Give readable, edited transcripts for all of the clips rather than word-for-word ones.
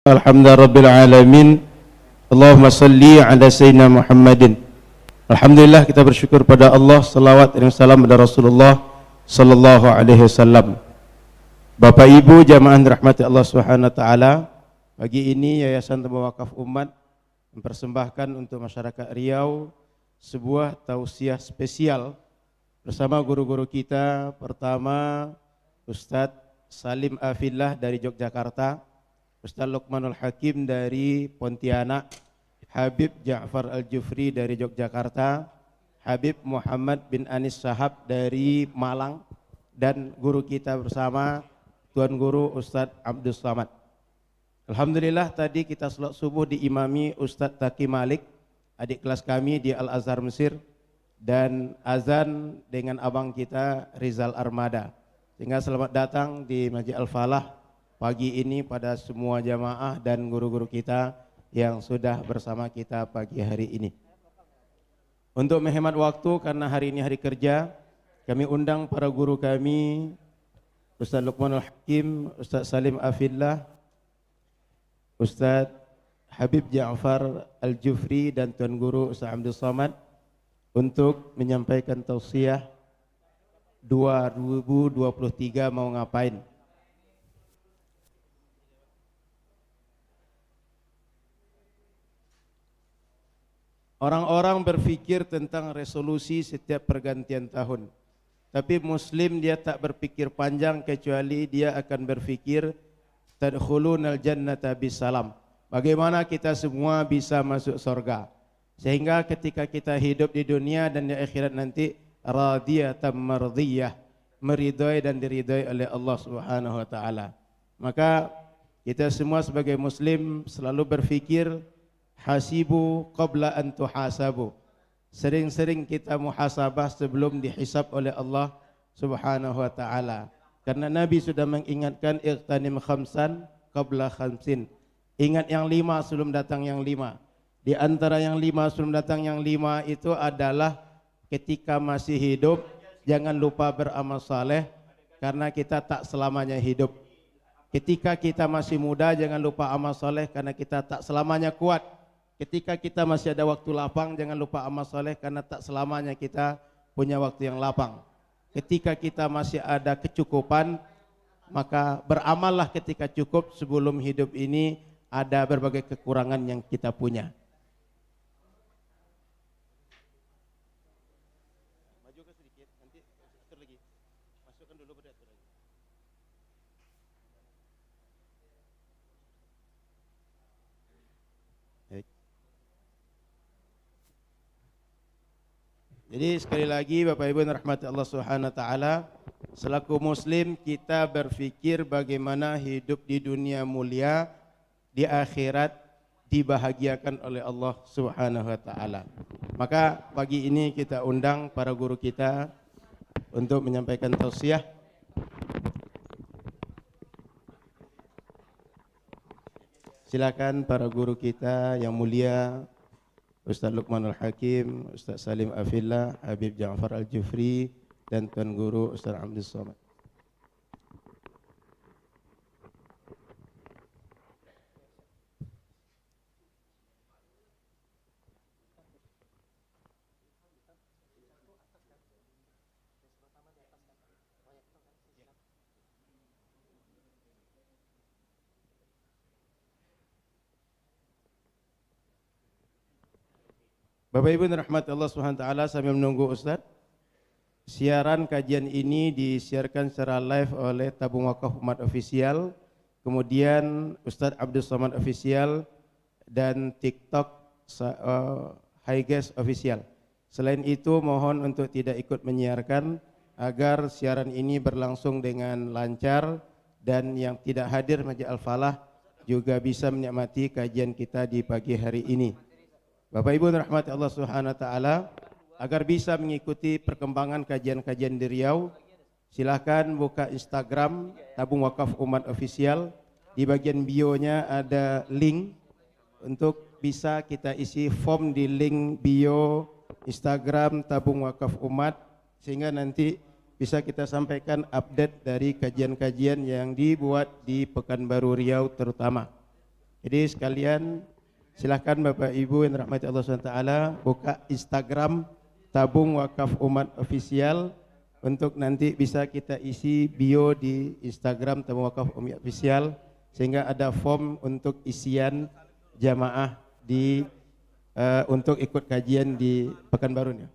Alhamdulillah alamin. Allahumma salli ala sayyidina Muhammadin. Alhamdulillah, kita bersyukur pada Allah, salawat dan salam pada Rasulullah sallallahu alaihi wasallam. Bapak Ibu jamaah dirahmati Allah Subhanahu wa taala, pagi ini Yayasan Tambah Wakaf Umat mempersembahkan untuk masyarakat Riau sebuah tausiah spesial bersama guru-guru kita. Pertama, Ustadz Salim Afillah dari Yogyakarta, Ustaz Luqmanul Hakim dari Pontianak, Habib Ja'far Al-Jufri dari Yogyakarta, Habib Muhammad bin Anis Sahab dari Malang, dan guru kita bersama Tuan Guru Ustaz Abdul Samad. Alhamdulillah, tadi kita salat subuh diimami Ustaz Taqi Malik, adik kelas kami di Al-Azhar Mesir, dan azan dengan abang kita Rizal Armada. Sehingga selamat datang di Masjid Al-Falah pagi ini pada semua jamaah dan guru-guru kita yang sudah bersama kita pagi hari ini. Untuk menghemat waktu karena hari ini hari kerja, kami undang para guru kami, Ustaz Luqmanul Hakim, Ustaz Salim Afillah, Ustaz Habib Ja'far Al-Jufri, dan Tuan Guru Ustaz Abdul Samad untuk menyampaikan tausiah 2023 mau ngapain. Orang-orang berpikir tentang resolusi setiap pergantian tahun. Tapi Muslim dia tak berpikir panjang, kecuali dia akan berpikir tadkhulunal jannata bisalam. Bagaimana kita semua bisa masuk surga. Sehingga ketika kita hidup di dunia dan di akhirat nanti radiyatan mardiyah, meridai dan diridai oleh Allah Subhanahu wa taala. Maka kita semua sebagai Muslim selalu berpikir hasibu qabla an tuhasabu. Sering-sering kita muhasabah sebelum dihisab oleh Allah Subhanahu wa taala. Karena Nabi sudah mengingatkan iqtanim khamsan qabla khamsin. Ingat yang 5 sebelum datang yang 5. Di antara yang 5 sebelum datang yang 5 itu adalah ketika masih hidup jangan lupa beramal saleh, karena kita tak selamanya hidup. Ketika kita masih muda jangan lupa amal saleh, karena kita tak selamanya kuat. Ketika kita masih ada waktu lapang, jangan lupa amal soleh, karena tak selamanya kita punya waktu yang lapang. Ketika kita masih ada kecukupan, maka beramallah ketika cukup, sebelum hidup ini ada berbagai kekurangan yang kita punya. Maju ke sedikit, nanti atur lagi. Masukkan dulu pada atur lagi. Jadi sekali lagi Bapak Ibu yang rahmati Allah Subhanahu wa taala, selaku muslim kita berpikir bagaimana hidup di dunia mulia, di akhirat dibahagiakan oleh Allah Subhanahu wa taala. Maka pagi ini kita undang para guru kita untuk menyampaikan tausiah. Silakan para guru kita yang mulia, Ustaz Luqmanul Hakim, Ustaz Salim Afillah, Habib Ja'far Al-Jufri, dan Tuan Guru Ustaz Abdul Samad. Bapak Ibu rahmat Allah Subhanahu wa taala, sambil menunggu Ustaz, siaran kajian ini disiarkan secara live oleh Tabung Wakaf Umat Official, kemudian Ustaz Abdul Samad Official, dan TikTok Highgas Official. Selain itu mohon untuk tidak ikut menyiarkan agar siaran ini berlangsung dengan lancar, dan yang tidak hadir Masjid Al-Falah juga bisa menikmati kajian kita di pagi hari ini. Bapak Ibu rahmati Allah Subhanahu wa taala, agar bisa mengikuti perkembangan kajian-kajian di Riau, silakan buka Instagram Tabung Wakaf Umat Official. Di bagian bio-nya ada link untuk bisa kita isi form di link bio Instagram Tabung Wakaf Umat, sehingga nanti bisa kita sampaikan update dari kajian-kajian yang dibuat di Pekanbaru Riau terutama. Jadi sekalian silahkan Bapak Ibu yang dirahmati Allah SWT buka Instagram Tabung Wakaf Umat Official untuk nanti bisa kita isi bio di Instagram Tabung Wakaf Umat Official sehingga ada form untuk isian jamaah di untuk ikut kajian di Pekanbaru nih.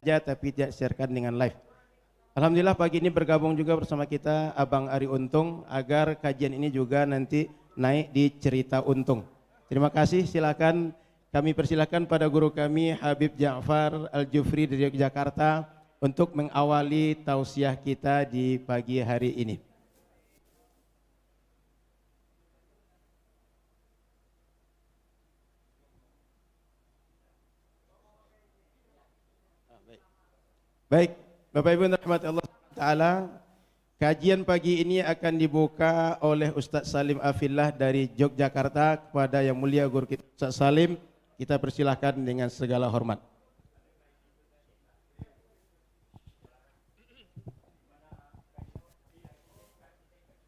Ya, tapi tidak sharekan dengan live. Alhamdulillah pagi ini bergabung juga bersama kita Abang Ari Untung agar kajian ini juga nanti naik di Cerita Untung. Terima kasih, silakan kami persilakan pada guru kami Habib Ja'far Al-Jufri dari Jakarta untuk mengawali tausiah kita di pagi hari ini. Baik, Bapak Ibu yang dirahmati Allah Taala, kajian pagi ini akan dibuka oleh Ustaz Salim Afillah dari Yogyakarta. Kepada yang mulia guru kita Ustaz Salim, kita persilahkan dengan segala hormat.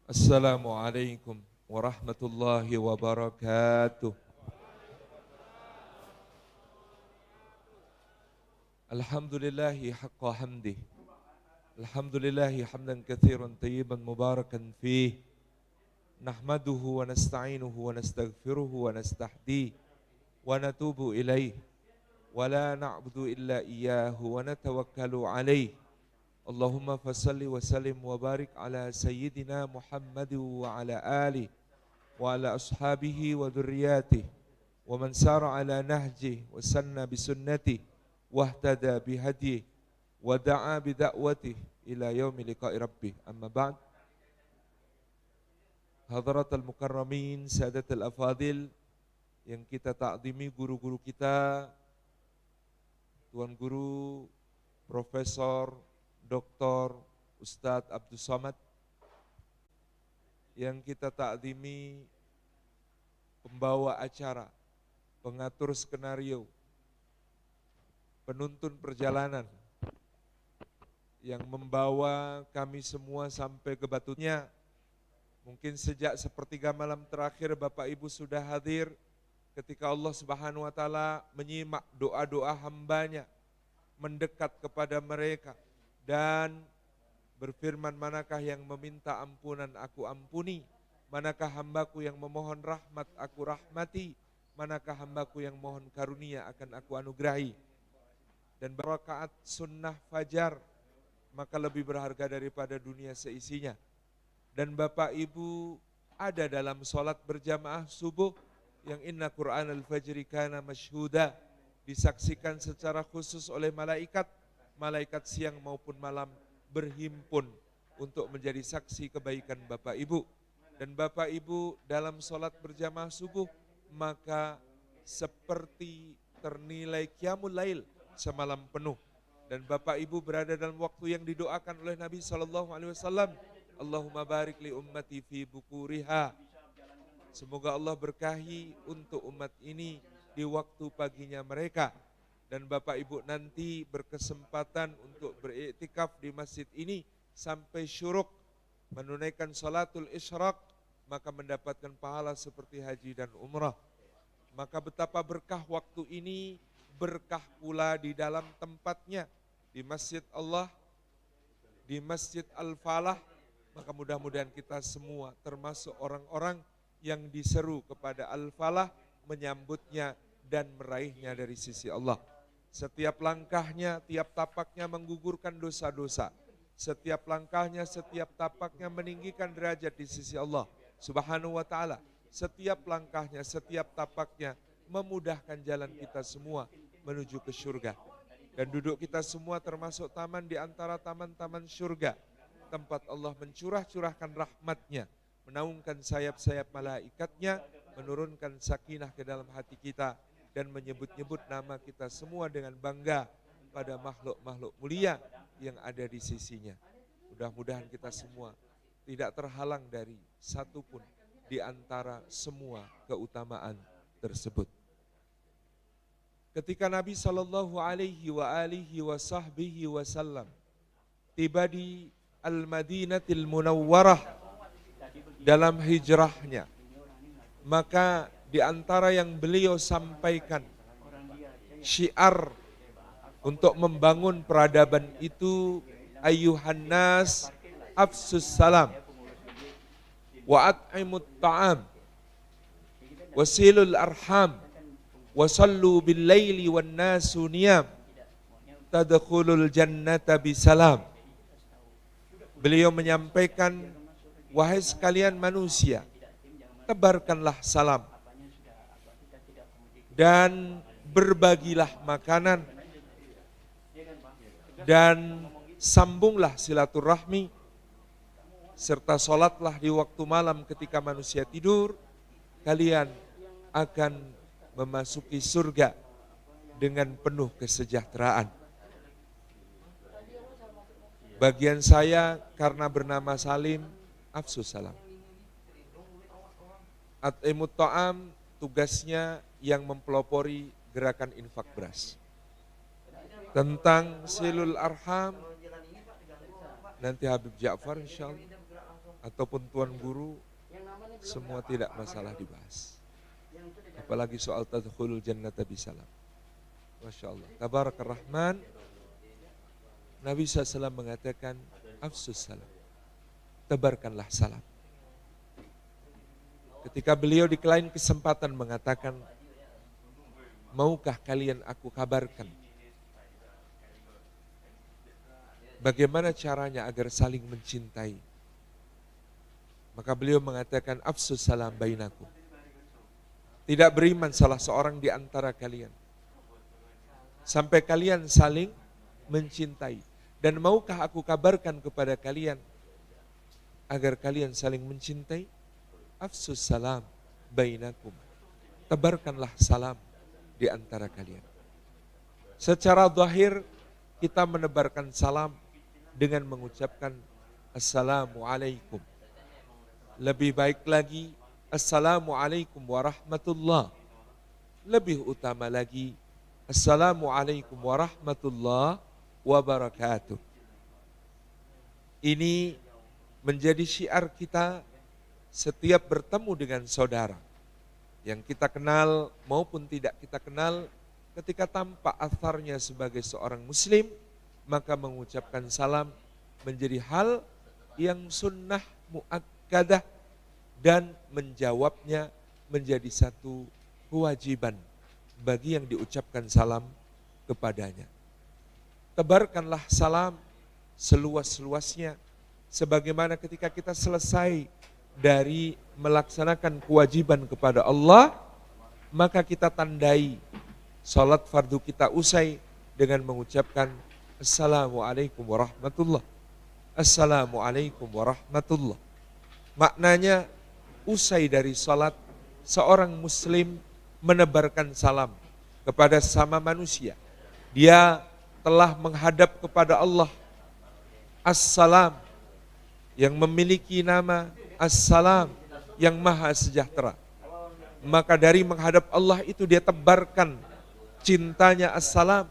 Assalamualaikum warahmatullahi wabarakatuh. Alhamdulillahi haqqa hamdih. Alhamdulillahi hamdan katsiran tayyiban mubarakan fih. Nahmaduhu wa nasta'inuhu wa nastaghfiruhu wa nastahdi wa natubu ilaih. Wa la na'budu illa iyyahu wa natawakkalu alaih. Allahumma fasalli wa sallim wa barik ala sayyidina Muhammad wa ala alihi wa ala ashabihi wa dhurriyyatihi wa man sara ala nahjihi wa sanna bi sunnatihi wahtada bihadihi wa da'a bida'watihi ila yaumi liqa'i rabbih. Amma ba'd. Hadratal mukarramin, sadatul afadil yang kita ta'zimi, guru-guru kita, Tuan Guru Profesor Dr. Ustadz Abdus Somad, yang kita ta'zimi pembawa acara, pengatur skenario, penuntun perjalanan yang membawa kami semua sampai ke batutnya. Mungkin sejak sepertiga malam terakhir Bapak Ibu sudah hadir ketika Allah Subhanahu wa taala menyimak doa-doa hambanya, mendekat kepada mereka dan berfirman, manakah yang meminta ampunan aku ampuni, manakah hambaku yang memohon rahmat aku rahmati, manakah hambaku yang mohon karunia akan aku anugerahi. Dan berakaat sunnah fajar maka lebih berharga daripada dunia seisinya. Dan Bapak Ibu ada dalam sholat berjamaah subuh yang inna Qur'an al-fajri kana masyhuda, disaksikan secara khusus oleh malaikat, malaikat siang maupun malam berhimpun untuk menjadi saksi kebaikan Bapak Ibu. Dan Bapak Ibu dalam sholat berjamaah subuh maka seperti ternilai qiyamul lail semalam penuh. Dan Bapak Ibu berada dalam waktu yang didoakan oleh Nabi SAW. Allahumma barik li ummati fi bukuriha. Semoga Allah berkahi untuk umat ini di waktu paginya mereka. Dan Bapak Ibu nanti berkesempatan untuk beriktikaf di masjid ini sampai syuruk, menunaikan salatul isyraq, maka mendapatkan pahala seperti haji dan umrah. Maka betapa berkah waktu ini, berkah pula di dalam tempatnya, di Masjid Allah, di Masjid Al-Falah. Maka mudah-mudahan kita semua termasuk orang-orang yang diseru kepada Al-Falah, menyambutnya dan meraihnya dari sisi Allah. Setiap langkahnya, tiap tapaknya menggugurkan dosa-dosa. Setiap langkahnya, setiap tapaknya meninggikan derajat di sisi Allah Subhanahu wa ta'ala. Setiap langkahnya, setiap tapaknya memudahkan jalan kita semua menuju ke surga. Dan duduk kita semua termasuk taman di antara taman-taman surga, tempat Allah mencurah-curahkan rahmatnya, menaungkan sayap-sayap malaikatnya, menurunkan sakinah ke dalam hati kita, dan menyebut-nyebut nama kita semua dengan bangga pada makhluk-makhluk mulia yang ada di sisinya. Mudah-mudahan kita semua tidak terhalang dari satupun di antara semua keutamaan tersebut. Ketika Nabi Shallallahu Alaihi Wasallam tiba di Al-Madinatil Munawwarah dalam hijrahnya. Maka di antara yang beliau sampaikan, syiar untuk membangun peradaban itu, ayyuhan nas afsus salam wa at'imut ta'am wasilul arham wasallu bil laili wan nasu niyam tadkhulul jannata bisalam. Beliau menyampaikan, wahai sekalian manusia, tebarkanlah salam dan berbagilah makanan dan sambunglah silaturahmi serta sholatlah di waktu malam ketika manusia tidur, kalian akan memasuki surga dengan penuh kesejahteraan. Bagian saya karena bernama Salim, afsus salam. At'imut ta'am tugasnya yang mempelopori gerakan infak beras. Tentang silul arham, nanti Habib Ja'far insyaallah, ataupun Tuan Guru, semua tidak masalah dibahas. Apalagi soal tadkhulul jannata bisalam. Masya Allah. Tabarakar Rahman. Nabi SAW mengatakan, afsus salam, tebarkanlah salam. Ketika beliau di lain kesempatan mengatakan, maukah kalian aku kabarkan bagaimana caranya agar saling mencintai? Maka beliau mengatakan, afsus salam bainakum. Tidak beriman salah seorang di antara kalian sampai kalian saling mencintai. Dan maukah aku kabarkan kepada kalian agar kalian saling mencintai? Afsus salam bainakum. Tebarkanlah salam di antara kalian. Secara zahir kita menebarkan salam dengan mengucapkan assalamualaikum. Lebih baik lagi assalamualaikum warahmatullah. Lebih utama lagi assalamualaikum warahmatullah wabarakatuh. Ini menjadi syiar kita setiap bertemu dengan saudara yang kita kenal maupun tidak kita kenal. Ketika tampak atharnya sebagai seorang muslim, maka mengucapkan salam menjadi hal yang sunnah muakkadah dan menjawabnya menjadi satu kewajiban bagi yang diucapkan salam kepadanya. Tebarkanlah salam seluas-luasnya, sebagaimana ketika kita selesai dari melaksanakan kewajiban kepada Allah, maka kita tandai salat fardu kita usai dengan mengucapkan assalamualaikum warahmatullah. Assalamualaikum warahmatullah. Maknanya usai dari salat, seorang muslim menebarkan salam kepada sesama manusia. Dia telah menghadap kepada Allah As-Salam yang memiliki nama As-Salam yang maha sejahtera. Maka dari menghadap Allah itu dia tebarkan cintanya As-Salam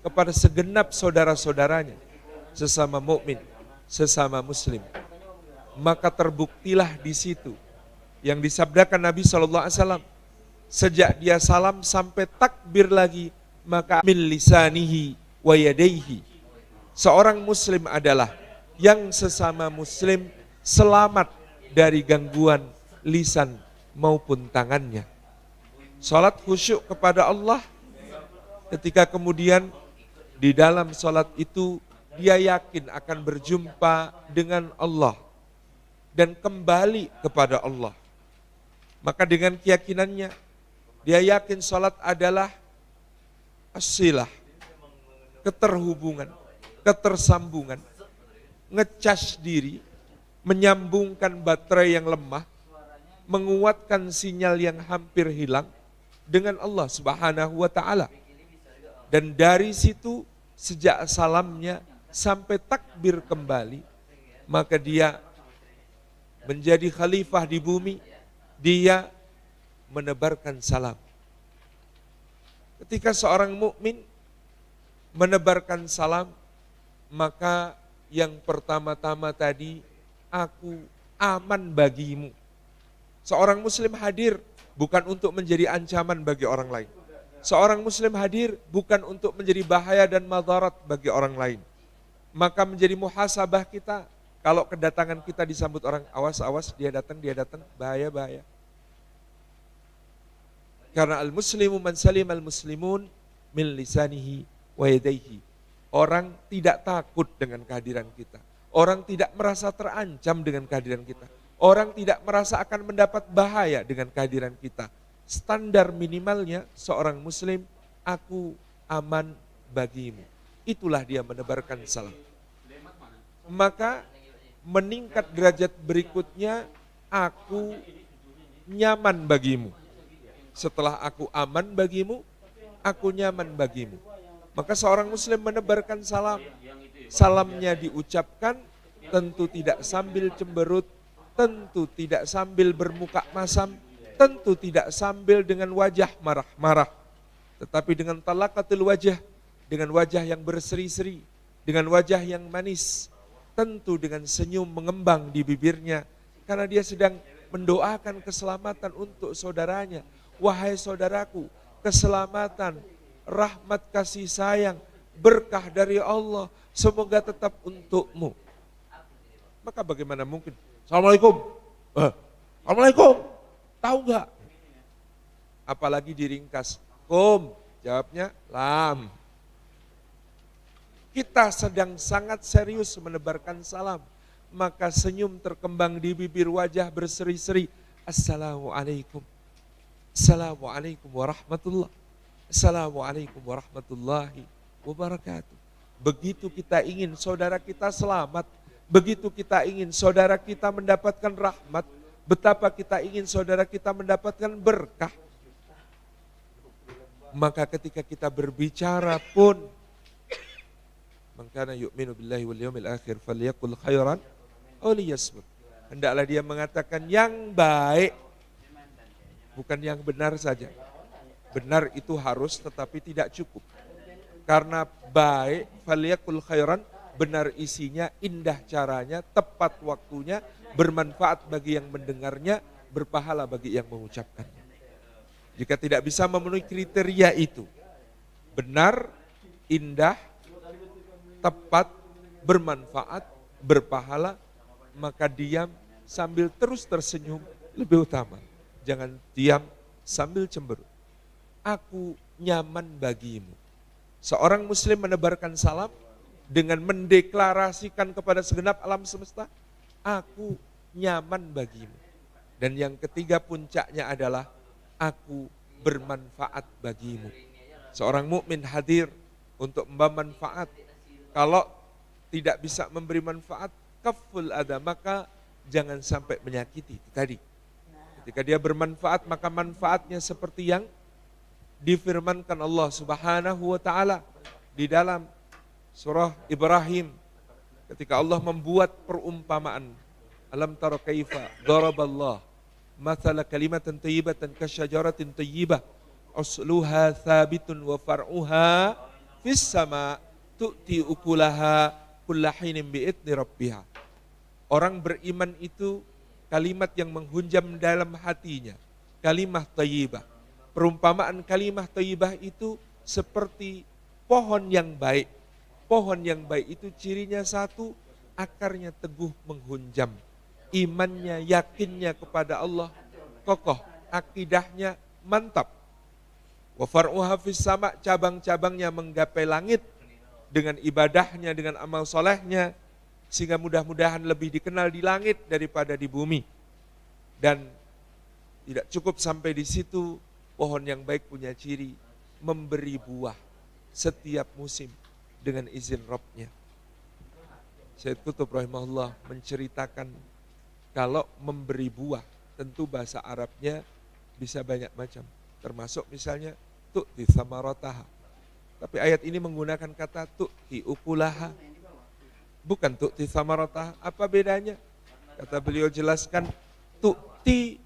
kepada segenap saudara-saudaranya, sesama mukmin, sesama muslim. Maka terbuktilah di situ yang disabdakan Nabi SAW, sejak dia salam sampai takbir lagi, maka min lisanihi wa yadaihi. Seorang muslim adalah yang sesama muslim selamat dari gangguan lisan maupun tangannya. Salat khusyuk kepada Allah ketika kemudian di dalam salat itu dia yakin akan berjumpa dengan Allah dan kembali kepada Allah. Maka dengan keyakinannya dia yakin salat adalah as-silah, keterhubungan, ketersambungan, ngecas diri, menyambungkan baterai yang lemah, menguatkan sinyal yang hampir hilang dengan Allah Subhanahu wa ta'ala. Dan dari situ sejak salamnya sampai takbir kembali, maka dia menjadi khalifah di bumi, dia menebarkan salam. Ketika seorang mukmin menebarkan salam, maka Yang pertama-tama tadi, aku aman bagimu. Seorang muslim hadir bukan untuk menjadi ancaman bagi orang lain. Seorang muslim hadir bukan untuk menjadi bahaya dan madarat bagi orang lain. Maka menjadi muhasabah kita, kalau kedatangan kita disambut orang, awas, dia datang, bahaya. Karena al-muslimu man salim al-muslimun min lisanihi wa yadayhi. Orang tidak takut dengan kehadiran kita. Orang tidak merasa terancam dengan kehadiran kita. Orang tidak merasa akan mendapat bahaya dengan kehadiran kita. Standar minimalnya seorang muslim, aku aman bagimu. Itulah dia menebarkan salam. Maka meningkat derajat berikutnya, aku nyaman bagimu. Setelah aku aman bagimu, aku nyaman bagimu. Maka seorang muslim menebarkan salam. Salamnya diucapkan tentu tidak sambil cemberut, tentu tidak sambil bermuka masam, tentu tidak sambil dengan wajah marah-marah. Tetapi dengan talaqatul wajah, dengan wajah yang berseri-seri, dengan wajah yang manis, tentu dengan senyum mengembang di bibirnya, karena dia sedang mendoakan keselamatan untuk saudaranya. Wahai saudaraku, keselamatan, rahmat kasih sayang, berkah dari Allah, semoga tetap untukmu. Maka bagaimana mungkin? Assalamualaikum. Assalamualaikum. Tahu nggak? Apalagi diringkas. Kum, jawabnya lam. Kita sedang sangat serius menebarkan salam, maka senyum terkembang di bibir, wajah berseri-seri. Assalamualaikum. Assalamualaikum warahmatullahi. Assalamualaikum warahmatullahi wabarakatuh. Begitu kita ingin saudara kita selamat, begitu kita ingin saudara kita mendapatkan rahmat, betapa kita ingin saudara kita mendapatkan berkah. Maka ketika kita berbicara pun, man kana yu'minu billahi wal yawmil akhir falyaqul khairan aw liyasmut. Hendaklah dia mengatakan yang baik, bukan yang benar saja. Benar itu harus, tetapi tidak cukup. Karena baik, falyaqul khairan, benar isinya, indah caranya, tepat waktunya, bermanfaat bagi yang mendengarnya, berpahala bagi yang mengucapkannya. Jika tidak bisa memenuhi kriteria itu, benar, indah, tepat, bermanfaat, berpahala, maka diam sambil terus tersenyum lebih utama. Jangan diam sambil cemberut. Aku nyaman bagimu. Seorang muslim menebarkan salam dengan mendeklarasikan kepada segenap alam semesta, aku nyaman bagimu. Dan yang ketiga puncaknya adalah aku bermanfaat bagimu. Seorang mukmin hadir untuk membawa manfaat. Kalau tidak bisa memberi manfaat, kaful ada, maka jangan sampai menyakiti. Tadi, ketika dia bermanfaat, maka manfaatnya seperti yang difirmankan Allah Subhanahu wa ta'ala di dalam surah Ibrahim, ketika Allah membuat perumpamaan. Alam tara kaifa daraballah mathala kalimatan thayyibatan kasyajaratin thayyibah usluha thabitun wa far'uha fis sama' tu'ti ukulaha kullahinin bi'idni rabbiha. Orang beriman itu kalimat yang menghunjam dalam hatinya, kalimah thayyibah. Perumpamaan kalimah thayyibah itu seperti pohon yang baik. Pohon yang baik itu cirinya satu, akarnya teguh menghunjam. Imannya, yakinnya kepada Allah kokoh, akidahnya mantap. Wa far'uha fis sama', cabang-cabangnya menggapai langit dengan ibadahnya, dengan amal solehnya, sehingga mudah-mudahan lebih dikenal di langit daripada di bumi. Dan tidak cukup sampai di situ, pohon yang baik punya ciri memberi buah setiap musim dengan izin Rabbnya. Syed Qutb rahimahullah menceritakan kalau memberi buah, tentu bahasa Arabnya bisa banyak macam. Termasuk misalnya tu'ti samarataha. Tapi ayat ini menggunakan kata tu'ti ukulaha. Bukan tu'ti samarataha. Apa bedanya? Kata beliau jelaskan, tu'ti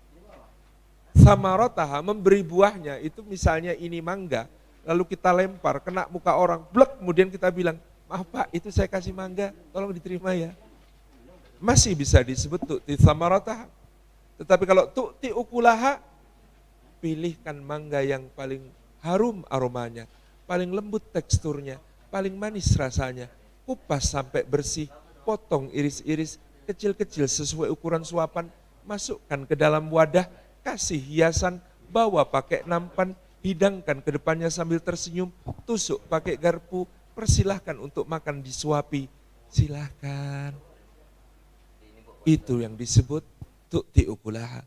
samarataha, memberi buahnya. Itu misalnya ini mangga, lalu kita lempar, kena muka orang, blek, kemudian kita bilang, Maaf Pak, itu saya kasih mangga, tolong diterima ya. Masih bisa disebut tu'ti thamarataha. Tetapi kalau tu'ti ukulaha, pilihkan mangga yang paling harum aromanya, paling lembut teksturnya, paling manis rasanya. Kupas sampai bersih, potong iris-iris kecil-kecil sesuai ukuran suapan, masukkan ke dalam wadah, kasih hiasan, bawa pakai nampan, hidangkan ke depannya sambil tersenyum, tusuk pakai garpu, persilahkan untuk makan disuapi. Silahkan. Itu yang disebut tu'ti ukulaha.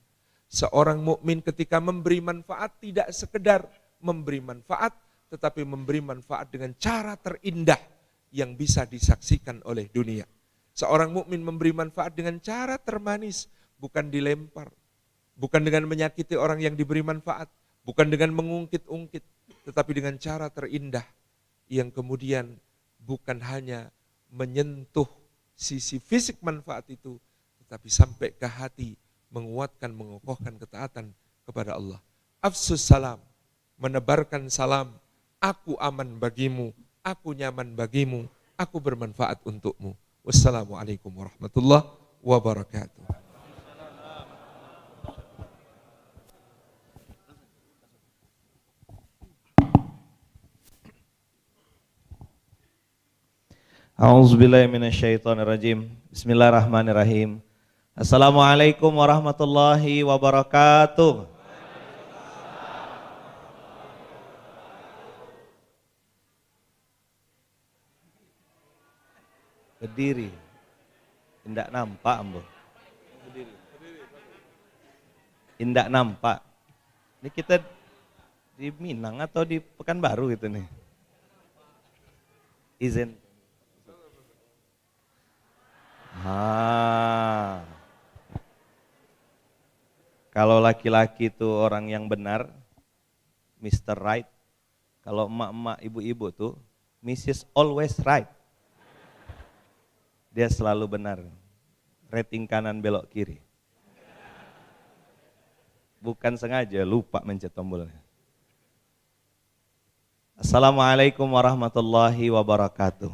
Seorang mukmin ketika memberi manfaat tidak sekedar memberi manfaat, tetapi memberi manfaat dengan cara terindah yang bisa disaksikan oleh dunia. Seorang mukmin memberi manfaat dengan cara termanis, bukan dilempar, bukan dengan menyakiti orang yang diberi manfaat, bukan dengan mengungkit-ungkit, tetapi dengan cara terindah yang kemudian bukan hanya menyentuh sisi fisik manfaat itu, tetapi sampai ke hati, menguatkan, mengokohkan ketaatan kepada Allah. Afsus salam, menebarkan salam, aku aman bagimu, aku nyaman bagimu, aku bermanfaat untukmu. Wassalamualaikum warahmatullahi wabarakatuh. A'udzubillahi minasyaitonirrajim. Bismillahirrahmanirrahim. Assalamualaikum warahmatullahi wabarakatuh. Berdiri. Indak nampak, Ambo. Indak nampak. Ini kita di Minang atau di Pekanbaru gitu nih. Izin. Kalau laki-laki itu orang yang benar, Mr. Right. Kalau emak-emak, ibu-ibu tuh, Mrs. Always Right. Dia selalu benar. Rating kanan belok kiri. Bukan sengaja, lupa mencet tombolnya. Assalamualaikum warahmatullahi wabarakatuh.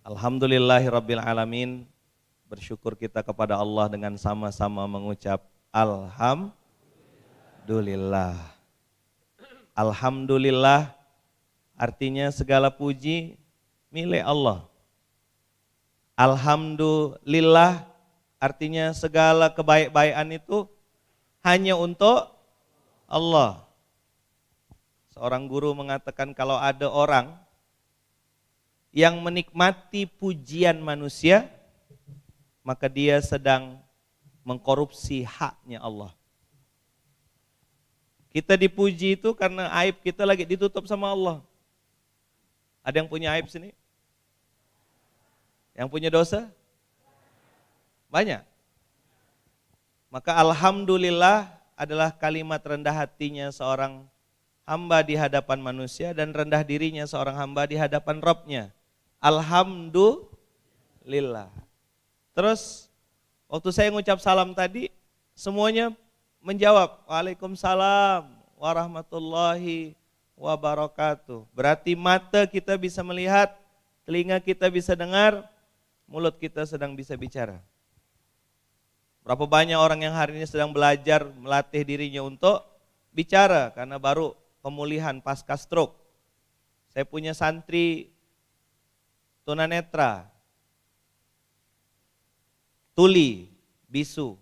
Alhamdulillahirabbil alamin. Bersyukur kita kepada Allah dengan sama-sama mengucap alhamdulillah. Alhamdulillah artinya segala puji milik Allah. Alhamdulillah artinya segala kebaik-baikan itu hanya untuk Allah. Seorang guru mengatakan kalau ada orang yang menikmati pujian manusia, maka dia sedang mengkorupsi haknya Allah. Kita dipuji itu karena aib kita lagi ditutup sama Allah. Ada yang punya aib sini? Yang punya dosa? Banyak. Maka alhamdulillah adalah kalimat rendah hatinya seorang hamba di hadapan manusia dan rendah dirinya seorang hamba di hadapan Rabb-nya. Alhamdulillah. Terus waktu saya ngucap salam tadi, semuanya menjawab, Waalaikumsalam warahmatullahi wabarakatuh. Berarti mata kita bisa melihat, telinga kita bisa dengar, mulut kita sedang bisa bicara. Berapa banyak orang yang hari ini sedang belajar, melatih dirinya untuk bicara karena baru pemulihan pasca stroke. Saya punya santri tunanetra, tuli, bisu,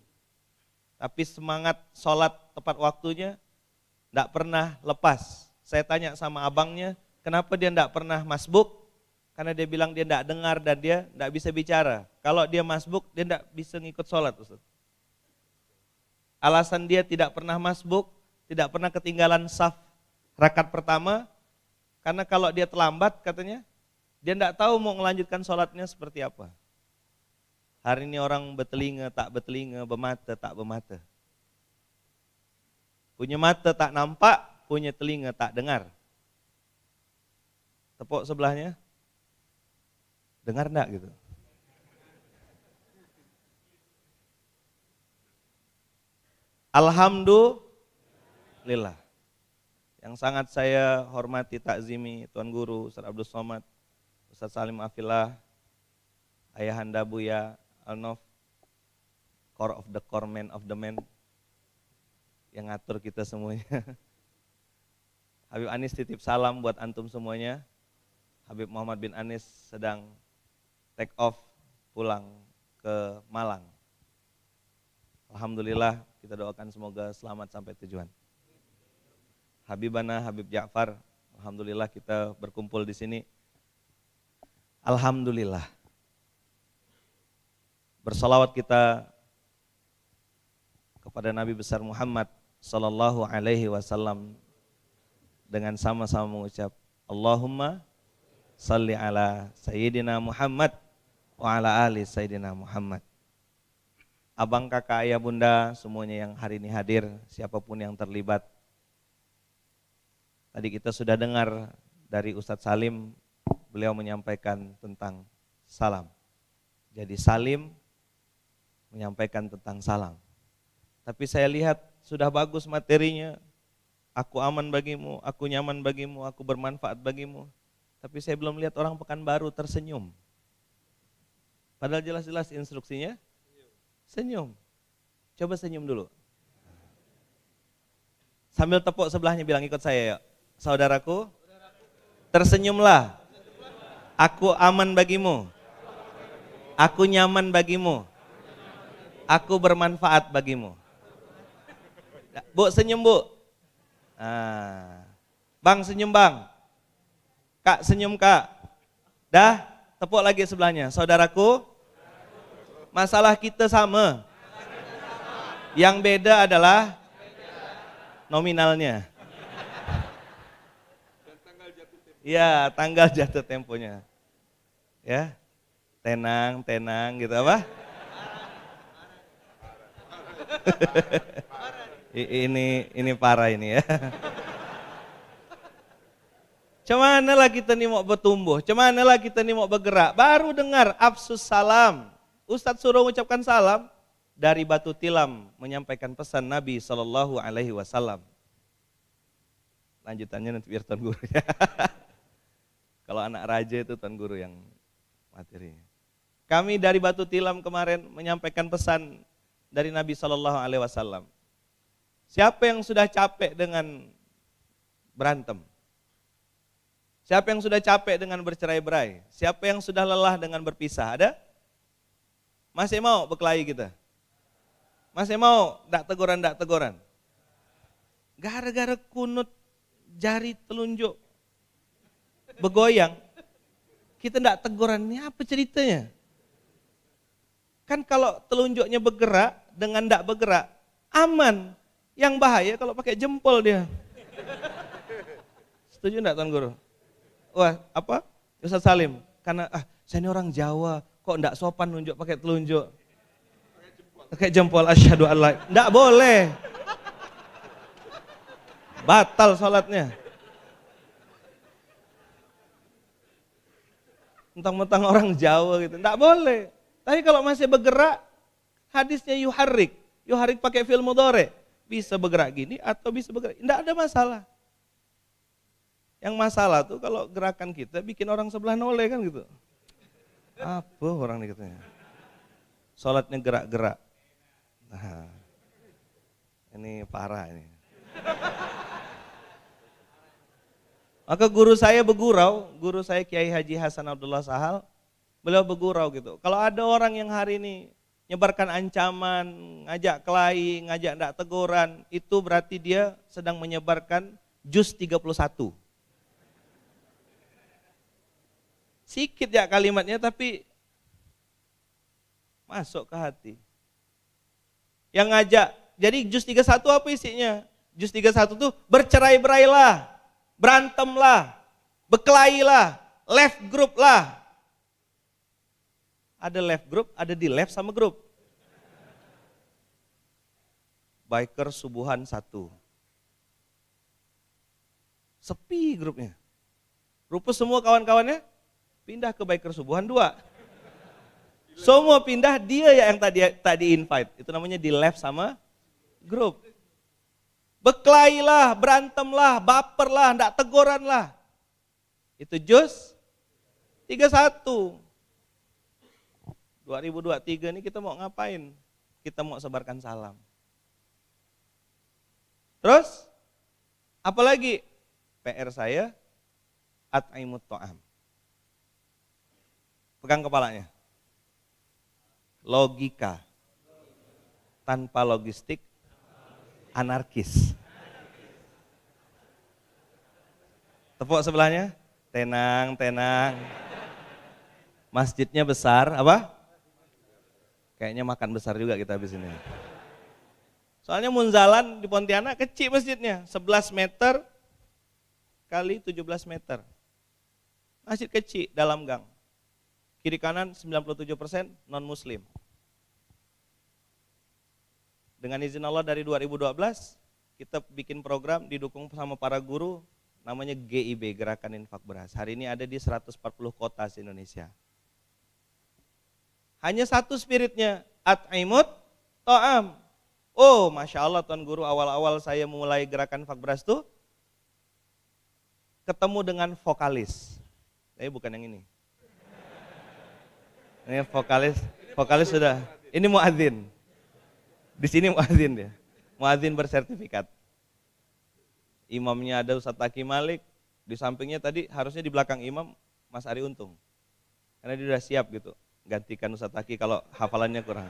tapi semangat sholat tepat waktunya tidak pernah lepas. Saya tanya sama abangnya, kenapa dia tidak pernah masbuk? Karena dia bilang dia tidak dengar dan dia tidak bisa bicara. Kalau dia masbuk, dia tidak bisa ngikut sholat, Ustaz. Alasan dia tidak pernah masbuk, tidak pernah ketinggalan saf rakaat pertama, karena kalau dia terlambat katanya, dia tidak tahu mau melanjutkan sholatnya seperti apa. Hari ini orang bertelinga, tak bertelinga, bermata, tak bermata. Punya mata tak nampak, punya telinga tak dengar. Tepuk sebelahnya, dengar enggak gitu? Alhamdulillah. yang sangat saya hormati, takzimi, Tuan Guru Ustaz Abdul Somad, Ustaz Salim Afillah, Ayahanda Buya Alnof, core of the core, man of the man, yang ngatur kita semuanya. Habib Anis titip salam buat antum semuanya. Habib Muhammad bin Anis sedang take off pulang ke Malang. Alhamdulillah, kita doakan semoga selamat sampai tujuan. Habibana Habib Ja'far, alhamdulillah kita berkumpul di sini. Alhamdulillah. Bersalawat kita kepada Nabi besar Muhammad sallallahu alaihi wasallam dengan sama-sama mengucap Allahumma salli ala sayyidina Muhammad wa ala ali sayyidina Muhammad. Abang, kakak, ayah, bunda, semuanya yang hari ini hadir, siapapun yang terlibat. Tadi kita sudah dengar dari Ustadz Salim, beliau menyampaikan tentang salam. Jadi Salim menyampaikan tentang salam. Tapi saya lihat sudah bagus materinya, aku aman bagimu, aku nyaman bagimu, aku bermanfaat bagimu. Tapi saya belum lihat orang Pekanbaru tersenyum. Padahal jelas-jelas instruksinya, senyum. Coba senyum dulu. Sambil tepuk sebelahnya bilang ikut saya ya. Saudaraku, tersenyumlah. Aku aman bagimu. Aku nyaman bagimu. Aku bermanfaat bagimu. Bu, senyum bu. Bang, senyum bang. Kak, senyum kak. Dah, tepuk lagi sebelahnya. Saudaraku, masalah kita sama. Yang beda adalah nominalnya. Ya, tanggal jatuh temponya. Ya, tenang, tenang gitu apa? Ini parah ini ya. Cemana lah kita nih mau bertumbuh, cemana lah kita nih mau bergerak. Baru dengar absus salam. Ustadz suruh mengucapkan salam dari Batu Tilam menyampaikan pesan Nabi Sallallahu Alaihi Wasallam. Lanjutannya nanti biar Tuan Guru ya. Kalau anak raja itu Tuan Guru yang materi. Kami dari Batu Tilam kemarin menyampaikan pesan dari Nabi Sallallahu Alaihi Wasallam. Siapa yang sudah capek dengan berantem? Siapa yang sudah capek dengan bercerai-berai? Siapa yang sudah lelah dengan berpisah? Ada? Masih mau berkelahi kita? Masih mau dak teguran? Gara-gara kunut jari telunjuk bergoyang, kita ndak teguran, ini apa ceritanya? Kan kalau telunjuknya bergerak dengan ndak bergerak, aman. Yang bahaya kalau pakai jempol dia. Setuju ndak Tuan Guru? Wah, apa? Ustaz Salim, karena saya ini orang Jawa, kok ndak sopan nunjuk pakai telunjuk. Pakai jempol, asyhadu alla. Ndak boleh. Batal salatnya. Mentang-mentang orang Jawa gitu, ndak boleh. Tapi kalau masih bergerak, hadisnya yuharrik pakai fi'il mudhari. Bisa bergerak gini atau bisa bergerak, ndak ada masalah. Yang masalah tuh kalau gerakan kita bikin orang sebelah noleh kan gitu. Apa orang nih katanya? Salatnya gerak-gerak. Nah, ini parah ini. Maka guru saya bergurau, guru saya Kiai Haji Hasan Abdullah Sahal, beliau bergurau gitu. Kalau ada orang yang hari ini nyebarkan ancaman, ngajak kelahi, ngajak ndak teguran, itu berarti dia sedang menyebarkan juz 31. Sikit ya kalimatnya tapi masuk ke hati. Yang ngajak, jadi juz 31 apa isinya? Juz 31 tuh bercerai-berailah, berantemlah, berkelailah, left group lah. Ada left group, ada di left sama grup. Biker Subuhan 1. Sepi grupnya. Rupa semua kawan-kawannya pindah ke Biker Subuhan 2. Semua pindah, dia yang tadi invite. Itu namanya di left sama grup. Beklailah, berantemlah, baperlah, ndak teguranlah. Itu juz 31. 2023 ini kita mau ngapain? Kita mau sebarkan salam. Terus, apalagi PR saya, at'imut ta'am. Pegang kepalanya. Logika. Tanpa logistik, anarkis. Tepuk sebelahnya. Tenang, tenang. Masjidnya besar, apa? Kayaknya makan besar juga kita habis ini. Soalnya Munzalan di Pontianak kecil masjidnya, 11 meter kali 17 meter. Masjid kecil dalam gang. Kiri kanan 97% non muslim. Dengan izin Allah dari 2012 kita bikin program didukung sama para guru namanya GIB, Gerakan Infak Beras. Hari ini ada di 140 kota se-Indonesia. Hanya satu spiritnya, at'imut ta'am. Oh, Masya Allah Tuan Guru, awal-awal saya mulai Gerakan Infak Beras tuh ketemu dengan vokalis. Tapi bukan yang ini. Ini vokalis sudah. Ini muadzin. Di sini muadzin dia. Muadzin bersertifikat. Imamnya ada Ustadz Taki Malik, di sampingnya tadi harusnya di belakang imam Mas Ari Untung. Karena dia udah siap gitu, gantikan Ustadz Taki kalau hafalannya kurang.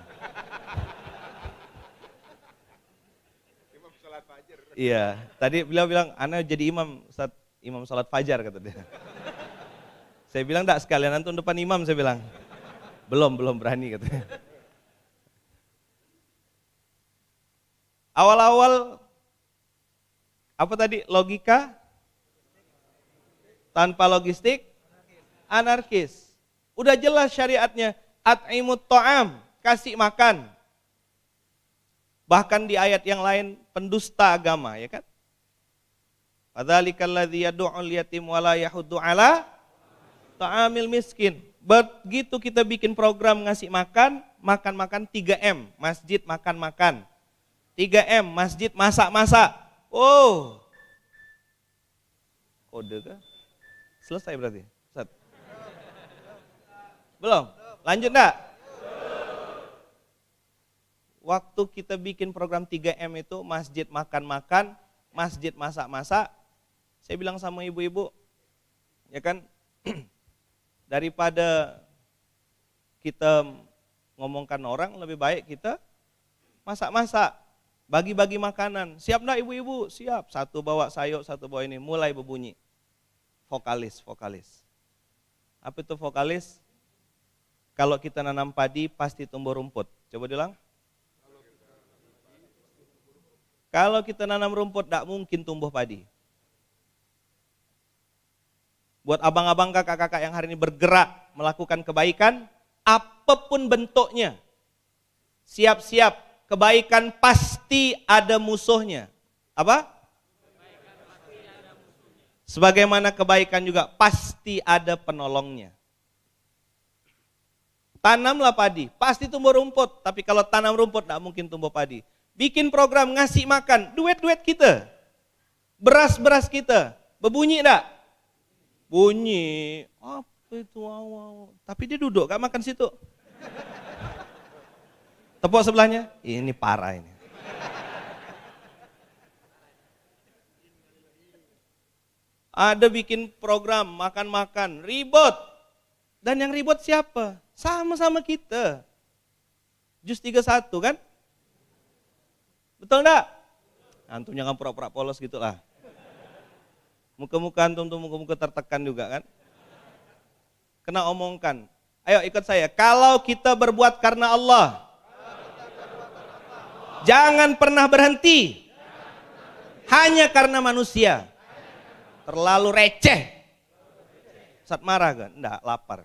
Imam salat fajar. Iya, tadi beliau bilang, "Ana jadi imam, Ustadz, imam salat fajar," kata dia. Saya bilang, "Enggak, sekalian antum depan imam," saya bilang. Belum berani katanya. Awal-awal apa tadi? Logika tanpa logistik, anarkis. Udah jelas syariatnya, at'imut ta'am, kasih makan. Bahkan di ayat yang lain pendusta agama, ya kan? Fadzalikal ladzi yad'ul yatim wa la yahuddu 'ala ta'amil miskin. Begitu kita bikin program ngasih makan, makan 3M, masjid makan-makan. 3M, masjid masak-masak. Oh, kode kah? Selesai berarti? Ustaz? Belum? Lanjut enggak? Waktu kita bikin program 3M itu, masjid makan-makan, masjid masak-masak, saya bilang sama ibu-ibu, ya kan, daripada kita ngomongkan orang, lebih baik kita masak-masak. Bagi-bagi makanan, siap enggak ibu-ibu? Siap, satu bawa sayur, satu bawa ini, mulai berbunyi. Vokalis. Apa itu vokalis? Kalau kita nanam padi, pasti tumbuh rumput. Coba bilang. Kalau kita nanam rumput, enggak mungkin tumbuh padi. Buat abang-abang, kakak-kakak yang hari ini bergerak, melakukan kebaikan, apapun bentuknya, siap-siap. Kebaikan pasti ada musuhnya. Apa? Sebagaimana kebaikan juga pasti ada penolongnya. Tanamlah padi, pasti tumbuh rumput. Tapi kalau tanam rumput tidak mungkin tumbuh padi. Bikin program ngasih makan, duet-duet kita. Beras-beras kita, berbunyi enggak? Bunyi. Apa itu? Tapi dia duduk, gak makan situ. Tepuk sebelahnya, ini parah ini. Ada bikin program makan-makan, ribut. Dan yang ribut siapa? Sama-sama kita. Juz 31 kan? Betul enggak? Antum jangan pura-pura polos gitu lah. Muka-muka antum tuh muka-muka tertekan juga kan? Kena omongkan. Ayo ikut saya, kalau kita berbuat karena Allah, jangan pernah berhenti hanya karena manusia. Terlalu receh. Saat marah kan? Enggak, lapar.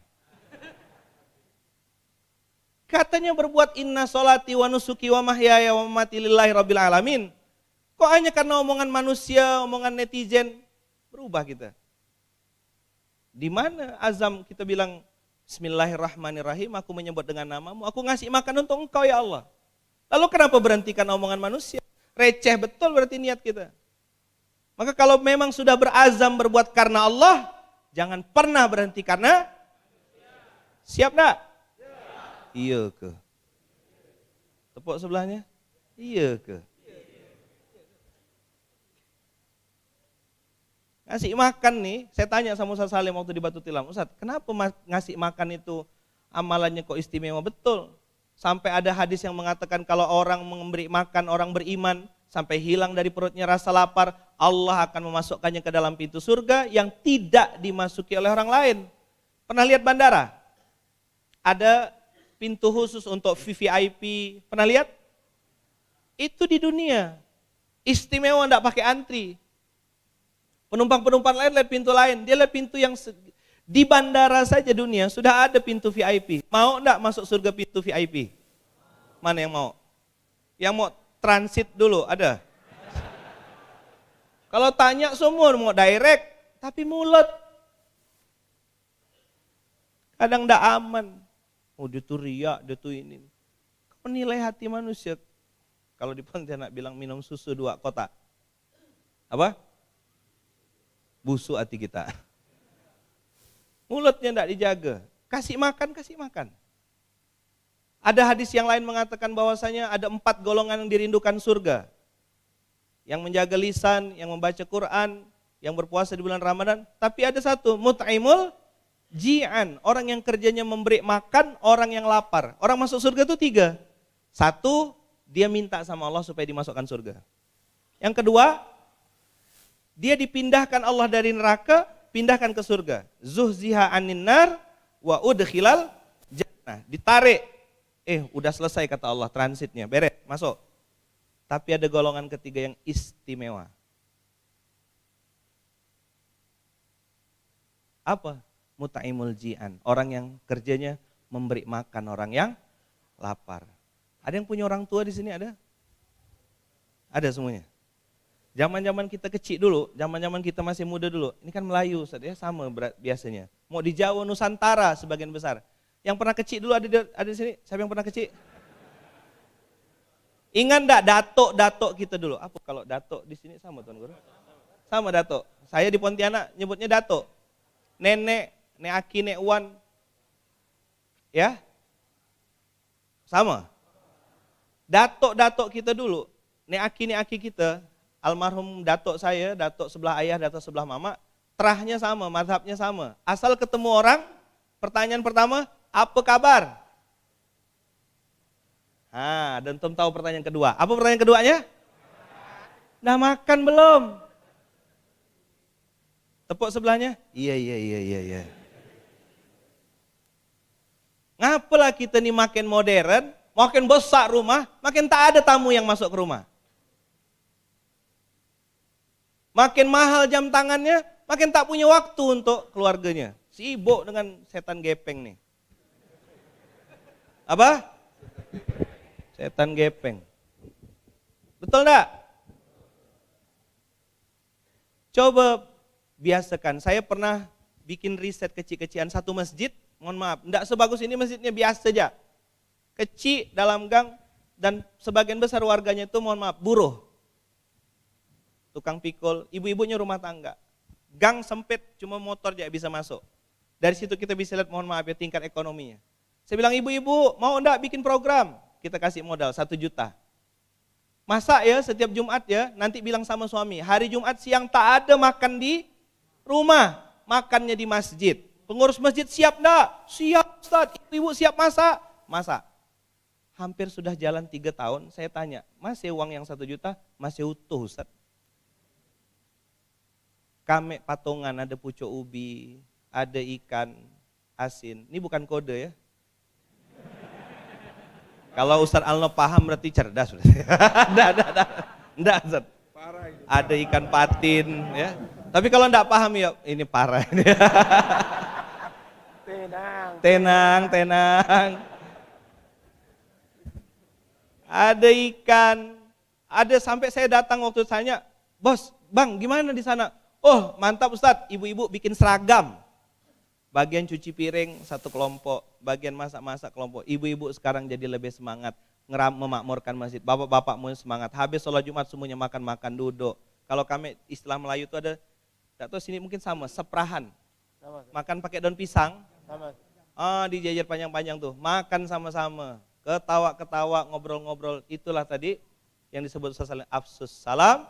Katanya berbuat inna sholati wa nusuki wa mahyaya wa mamati lillahi rabbil alamin. Kok hanya karena omongan manusia, omongan netizen berubah kita? Di mana azam kita bilang Bismillahirrahmanirrahim, aku menyebut dengan namamu, aku ngasih makan untuk engkau ya Allah. Lalu kenapa berhentikan omongan manusia? Receh betul berarti niat kita. Maka kalau memang sudah berazam berbuat karena Allah, jangan pernah berhenti karena siap enggak? Iya ke? Tepuk sebelahnya. Iya ke? Ngasih makan nih, saya tanya sama Ustaz Salim waktu di Batu Tilam, Ustaz, kenapa ngasih makan itu amalannya kok istimewa? Betul. Sampai ada hadis yang mengatakan kalau orang memberi makan orang beriman, sampai hilang dari perutnya rasa lapar, Allah akan memasukkannya ke dalam pintu surga yang tidak dimasuki oleh orang lain. Pernah lihat bandara? Ada pintu khusus untuk VVIP, pernah lihat? Itu di dunia, istimewa enggak pakai antri. Penumpang-penumpang lain lihat pintu lain, dia lihat pintu yang di bandara saja dunia sudah ada pintu VIP. Mau enggak masuk surga pintu VIP? Mana yang mau? Yang mau transit dulu, ada? Kalau tanya semua mau direct, tapi mulut. Kadang enggak aman. Oh dia tuh riak, dia tuh ini. Kau nilai hati manusia. Kalau di Pontianak bilang minum susu 2 kotak. Apa? Busuk hati kita. Mulutnya enggak dijaga. Kasih makan, kasih makan. Ada hadis yang lain mengatakan bahwasanya ada 4 golongan yang dirindukan surga. Yang menjaga lisan, yang membaca Quran, yang berpuasa di bulan Ramadan. Tapi ada satu, mut'imul ji'an. Orang yang kerjanya memberi makan orang yang lapar. Orang masuk surga itu 3. 1, dia minta sama Allah supaya dimasukkan surga. Yang kedua, dia dipindahkan Allah dari neraka, pindahkan ke surga. Zuhziha anin nar wa udkhilal jannah. Ditarik. Udah selesai kata Allah transitnya, beres, masuk. Tapi ada golongan ketiga yang istimewa. Apa? Muta'imul ji'an. Orang yang kerjanya memberi makan orang yang lapar. Ada yang punya orang tua di sini, ada? Ada semuanya. Zaman-zaman kita kecil dulu, zaman-zaman kita masih muda dulu, ini kan Melayu, Ustaz, ya, sama biasanya. Mau di Jawa, Nusantara sebagian besar. Yang pernah kecil dulu ada di sini? Siapa yang pernah kecil? Ingat enggak datuk kita dulu? Apa kalau datuk di sini sama Tuan Guru? Sama datuk. Saya di Pontianak nyebutnya datuk. Nenek, nek aki, nek wan. Ya? Sama. Datuk kita dulu, nek aki kita, almarhum datuk saya, datuk sebelah ayah, datuk sebelah mama, terahnya sama, mazhabnya sama. Asal ketemu orang, pertanyaan pertama, apa kabar? Dan Tom tahu pertanyaan kedua. Apa pertanyaan keduanya? Udah makan belum? Tepuk sebelahnya? Iya. Ngapalah kita nih makin modern, makin besar rumah, makin tak ada tamu yang masuk ke rumah. Makin mahal jam tangannya, makin tak punya waktu untuk keluarganya. Sibuk dengan setan gepeng nih. Apa? Setan gepeng. Betul enggak? Coba biasakan. Saya pernah bikin riset kecil-kecilan satu masjid, mohon maaf, enggak sebagus ini masjidnya, biasa saja. Kecil dalam gang dan sebagian besar warganya itu mohon maaf buruh. Tukang pikul, ibu-ibunya rumah tangga. Gang sempit, cuma motor aja bisa masuk. Dari situ kita bisa lihat mohon maaf ya tingkat ekonominya. Saya bilang, ibu-ibu mau enggak bikin program? Kita kasih modal 1 juta. Masak ya setiap Jumat ya, nanti bilang sama suami, hari Jumat siang tak ada makan di rumah, makannya di masjid. Pengurus masjid siap enggak? Siap Ustaz, ibu-ibu siap masak? Masak. Hampir sudah jalan 3 tahun, saya tanya, masih uang yang 1 juta? Masih utuh Ustaz. Kame patungan, ada pucuk ubi, ada ikan asin. Ini bukan kode ya. Kalau Ustaz Alno paham berarti cerdas. Enggak Ustaz. Ada ikan patin ya. Tapi kalau enggak paham ya ini parah. Tenang. Ada ikan, ada sampai saya datang waktu tanya, bos, bang gimana di sana? Oh mantap Ustaz, ibu-ibu bikin seragam. Bagian cuci piring satu kelompok, bagian masak-masak kelompok. Ibu-ibu sekarang jadi lebih semangat. memakmurkan masjid. Bapak-bapakmu semangat. Habis sholat Jumat semuanya makan-makan, duduk. Kalau kami istilah Melayu itu ada, tak tahu sini mungkin sama, seprahan. Makan pakai daun pisang. Dijajar panjang-panjang tuh. Makan sama-sama. Ketawa-ketawa, ngobrol-ngobrol. Itulah tadi yang disebut afsus salam.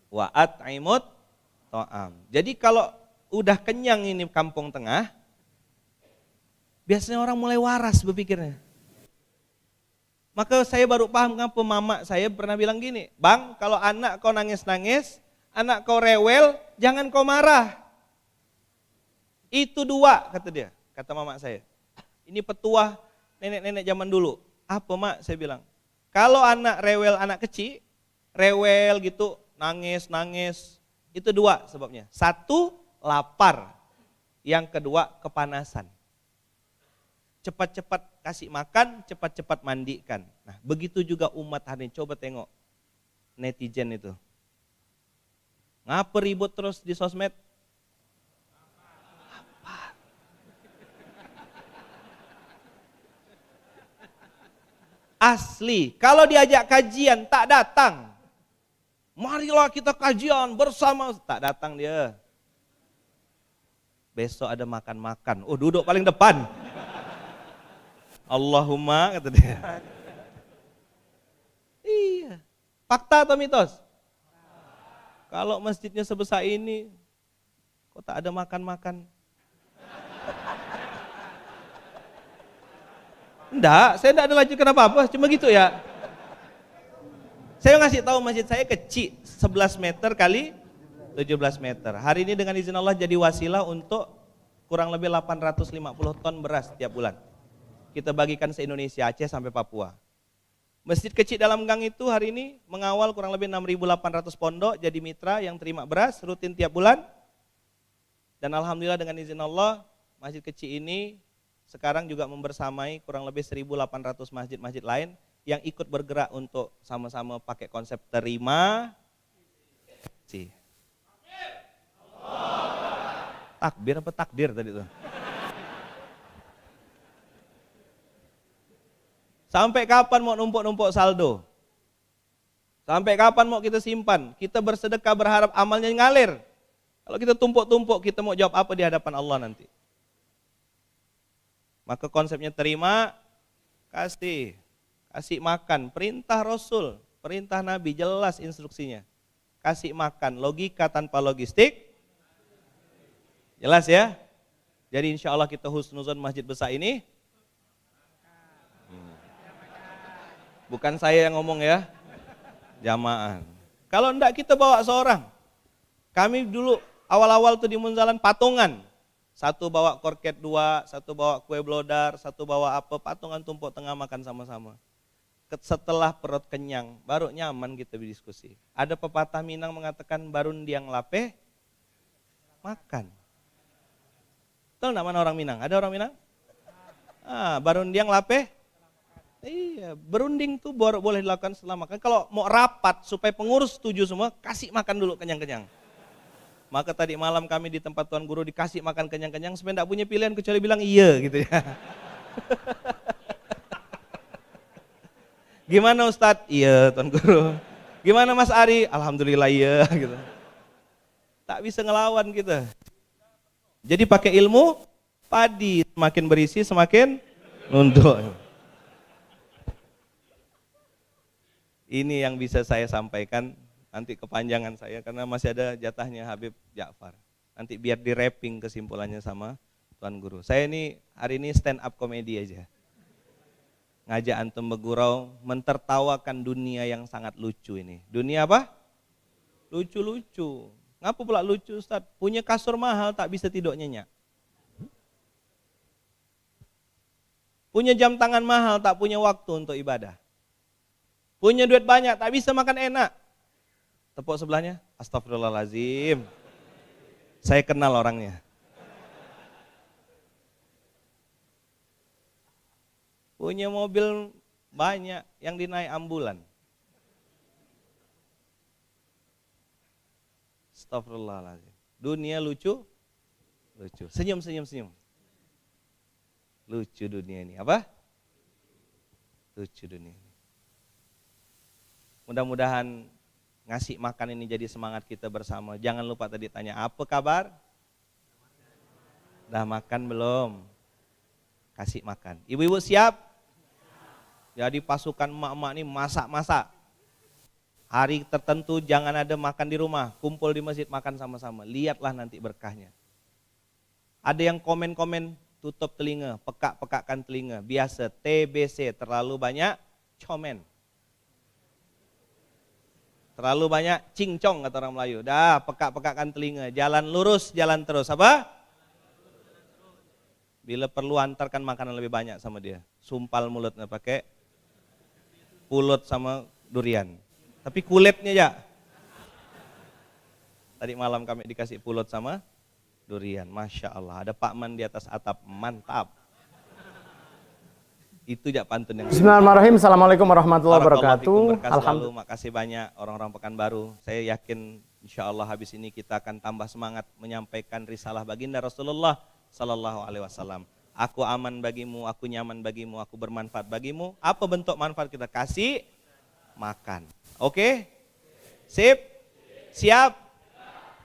Wa at'imut ta'am. Jadi kalau udah kenyang ini kampung tengah, biasanya orang mulai waras berpikirnya. Maka saya baru paham kenapa mama saya pernah bilang gini, Bang, kalau anak kau nangis-nangis, anak kau rewel, jangan kau marah. Itu dua, kata dia, kata mama saya. Ini petuah nenek-nenek zaman dulu. Apa mak? Saya bilang, kalau anak rewel, anak kecil, rewel gitu, nangis, itu dua sebabnya. Satu, lapar. Yang kedua, kepanasan. Cepat-cepat kasih makan, cepat-cepat mandikan. Nah, begitu juga umat hari ini. Coba tengok netizen itu. Ngapa ribut terus di sosmed? Apa? Asli, kalau diajak kajian tak datang. Marilah kita kajian bersama, tak datang dia. Besok ada makan-makan. Oh, duduk paling depan. Allahumma, kata dia. Iya. Fakta atau mitos? Kalau masjidnya sebesar ini, kok tak ada makan-makan? Enggak, saya enggak ada lanjutkan apa-apa, cuma gitu ya. Saya ngasih tahu masjid saya kecil, 11 meter kali 17 meter. Hari ini dengan izin Allah jadi wasilah untuk kurang lebih 850 ton beras tiap bulan. Kita bagikan se-Indonesia, Aceh sampai Papua. Masjid kecil dalam gang itu hari ini mengawal kurang lebih 6.800 pondok jadi mitra yang terima beras rutin tiap bulan. Dan alhamdulillah dengan izin Allah, masjid kecil ini sekarang juga membersamai kurang lebih 1.800 masjid-masjid lain yang ikut bergerak untuk sama-sama pakai konsep terima kasih. Takbir apa takdir tadi tuh? Sampai kapan mau numpuk-numpuk saldo? Sampai kapan mau kita simpan? Kita bersedekah berharap amalnya ngalir. Kalau kita tumpuk-tumpuk, kita mau jawab apa di hadapan Allah nanti? Maka konsepnya terima, kasih makan, perintah Rasul, perintah Nabi, jelas instruksinya. Kasih makan, logika tanpa logistik, jelas ya? Jadi insya Allah kita husnuzon masjid besar ini. Bukan saya yang ngomong ya, jamaah. Kalau enggak kita bawa seorang. Kami dulu awal-awal tuh di Munzalan patungan. Satu bawa korket 2, satu bawa kue blodar, satu bawa apa, patungan tumpuk tengah makan sama-sama. Setelah perut kenyang, baru nyaman kita berdiskusi. Ada pepatah Minang mengatakan barundiang lapeh, makan. Tahu enggak mana orang Minang? Ada orang Minang? Barundiang lapeh, iya, berunding tuh boleh dilakukan setelah makan. Kalau mau rapat supaya pengurus setuju semua, kasih makan dulu kenyang-kenyang. Maka tadi malam kami di tempat Tuan Guru dikasih makan kenyang-kenyang, supaya enggak punya pilihan kecuali bilang iya gitu ya. Gimana Ustadz? Iya Tuan Guru. Gimana Mas Ari? Alhamdulillah iya gitu. Tak bisa ngelawan kita. Jadi pakai ilmu, padi semakin berisi semakin nunduk. Ini yang bisa saya sampaikan, nanti kepanjangan saya karena masih ada jatahnya Habib Ja'far. Nanti biar di wrapping kesimpulannya sama Tuan Guru. Saya ini hari ini stand up komedi aja. Ngajak antum bergurau, mentertawakan dunia yang sangat lucu ini. Dunia apa? Lucu-lucu. Ngapa pula lucu Ustaz? Punya kasur mahal tak bisa tidur nyenyak. Punya jam tangan mahal tak punya waktu untuk ibadah. Punya duit banyak, tak bisa makan enak. Tepuk sebelahnya, astagfirullahaladzim. Saya kenal orangnya. Punya mobil banyak yang dinaik ambulan. Astagfirullahaladzim. Dunia lucu, lucu. Senyum. Lucu dunia ini. Apa? Lucu dunia. Mudah-mudahan ngasih makan ini jadi semangat kita bersama. Jangan lupa tadi tanya, apa kabar? Dah makan belum? Kasih makan. Ibu-ibu siap? Jadi pasukan emak-emak ini masak-masak. Hari tertentu jangan ada makan di rumah, kumpul di masjid makan sama-sama. Lihatlah nanti berkahnya. Ada yang komen-komen, tutup telinga, pekak-pekakkan telinga. Biasa, TBC, terlalu banyak komen. Terlalu banyak cincong kata orang Melayu. Dah, pekak-pekakkan telinga. Jalan lurus, jalan terus. Apa? Bila perlu antarkan makanan lebih banyak sama dia. Sumpal mulut nggak pakai pulut sama durian. Tapi kulitnya ya. Tadi malam kami dikasih pulut sama durian. Masya Allah. Ada Pak Man di atas atap. Mantap. Itu jak pantun yang Bismillahirrahmanirrahim. Assalamualaikum warahmatullahi wabarakatuh. Alhamdulillah. Makasih banyak orang-orang Pekanbaru. Saya yakin insya Allah habis ini kita akan tambah semangat menyampaikan risalah baginda Rasulullah Sallallahu Alaihi Wasallam. Aku aman bagimu, aku nyaman bagimu, aku bermanfaat bagimu. Apa bentuk manfaat kita? Kasih makan. Oke? Sip? Siap?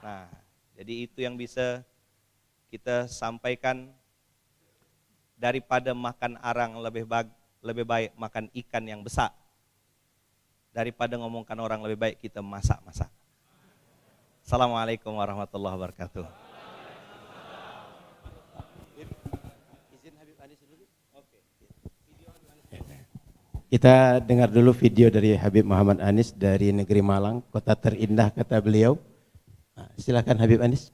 Nah, jadi itu yang bisa kita sampaikan. Daripada makan arang lebih baik makan ikan yang besar. Daripada ngomongkan orang lebih baik kita masak-masak. Assalamualaikum warahmatullahi wabarakatuh. Kita dengar dulu video dari Habib Muhammad Anis dari negeri Malang, kota terindah kata beliau. Nah, silakan Habib Anis.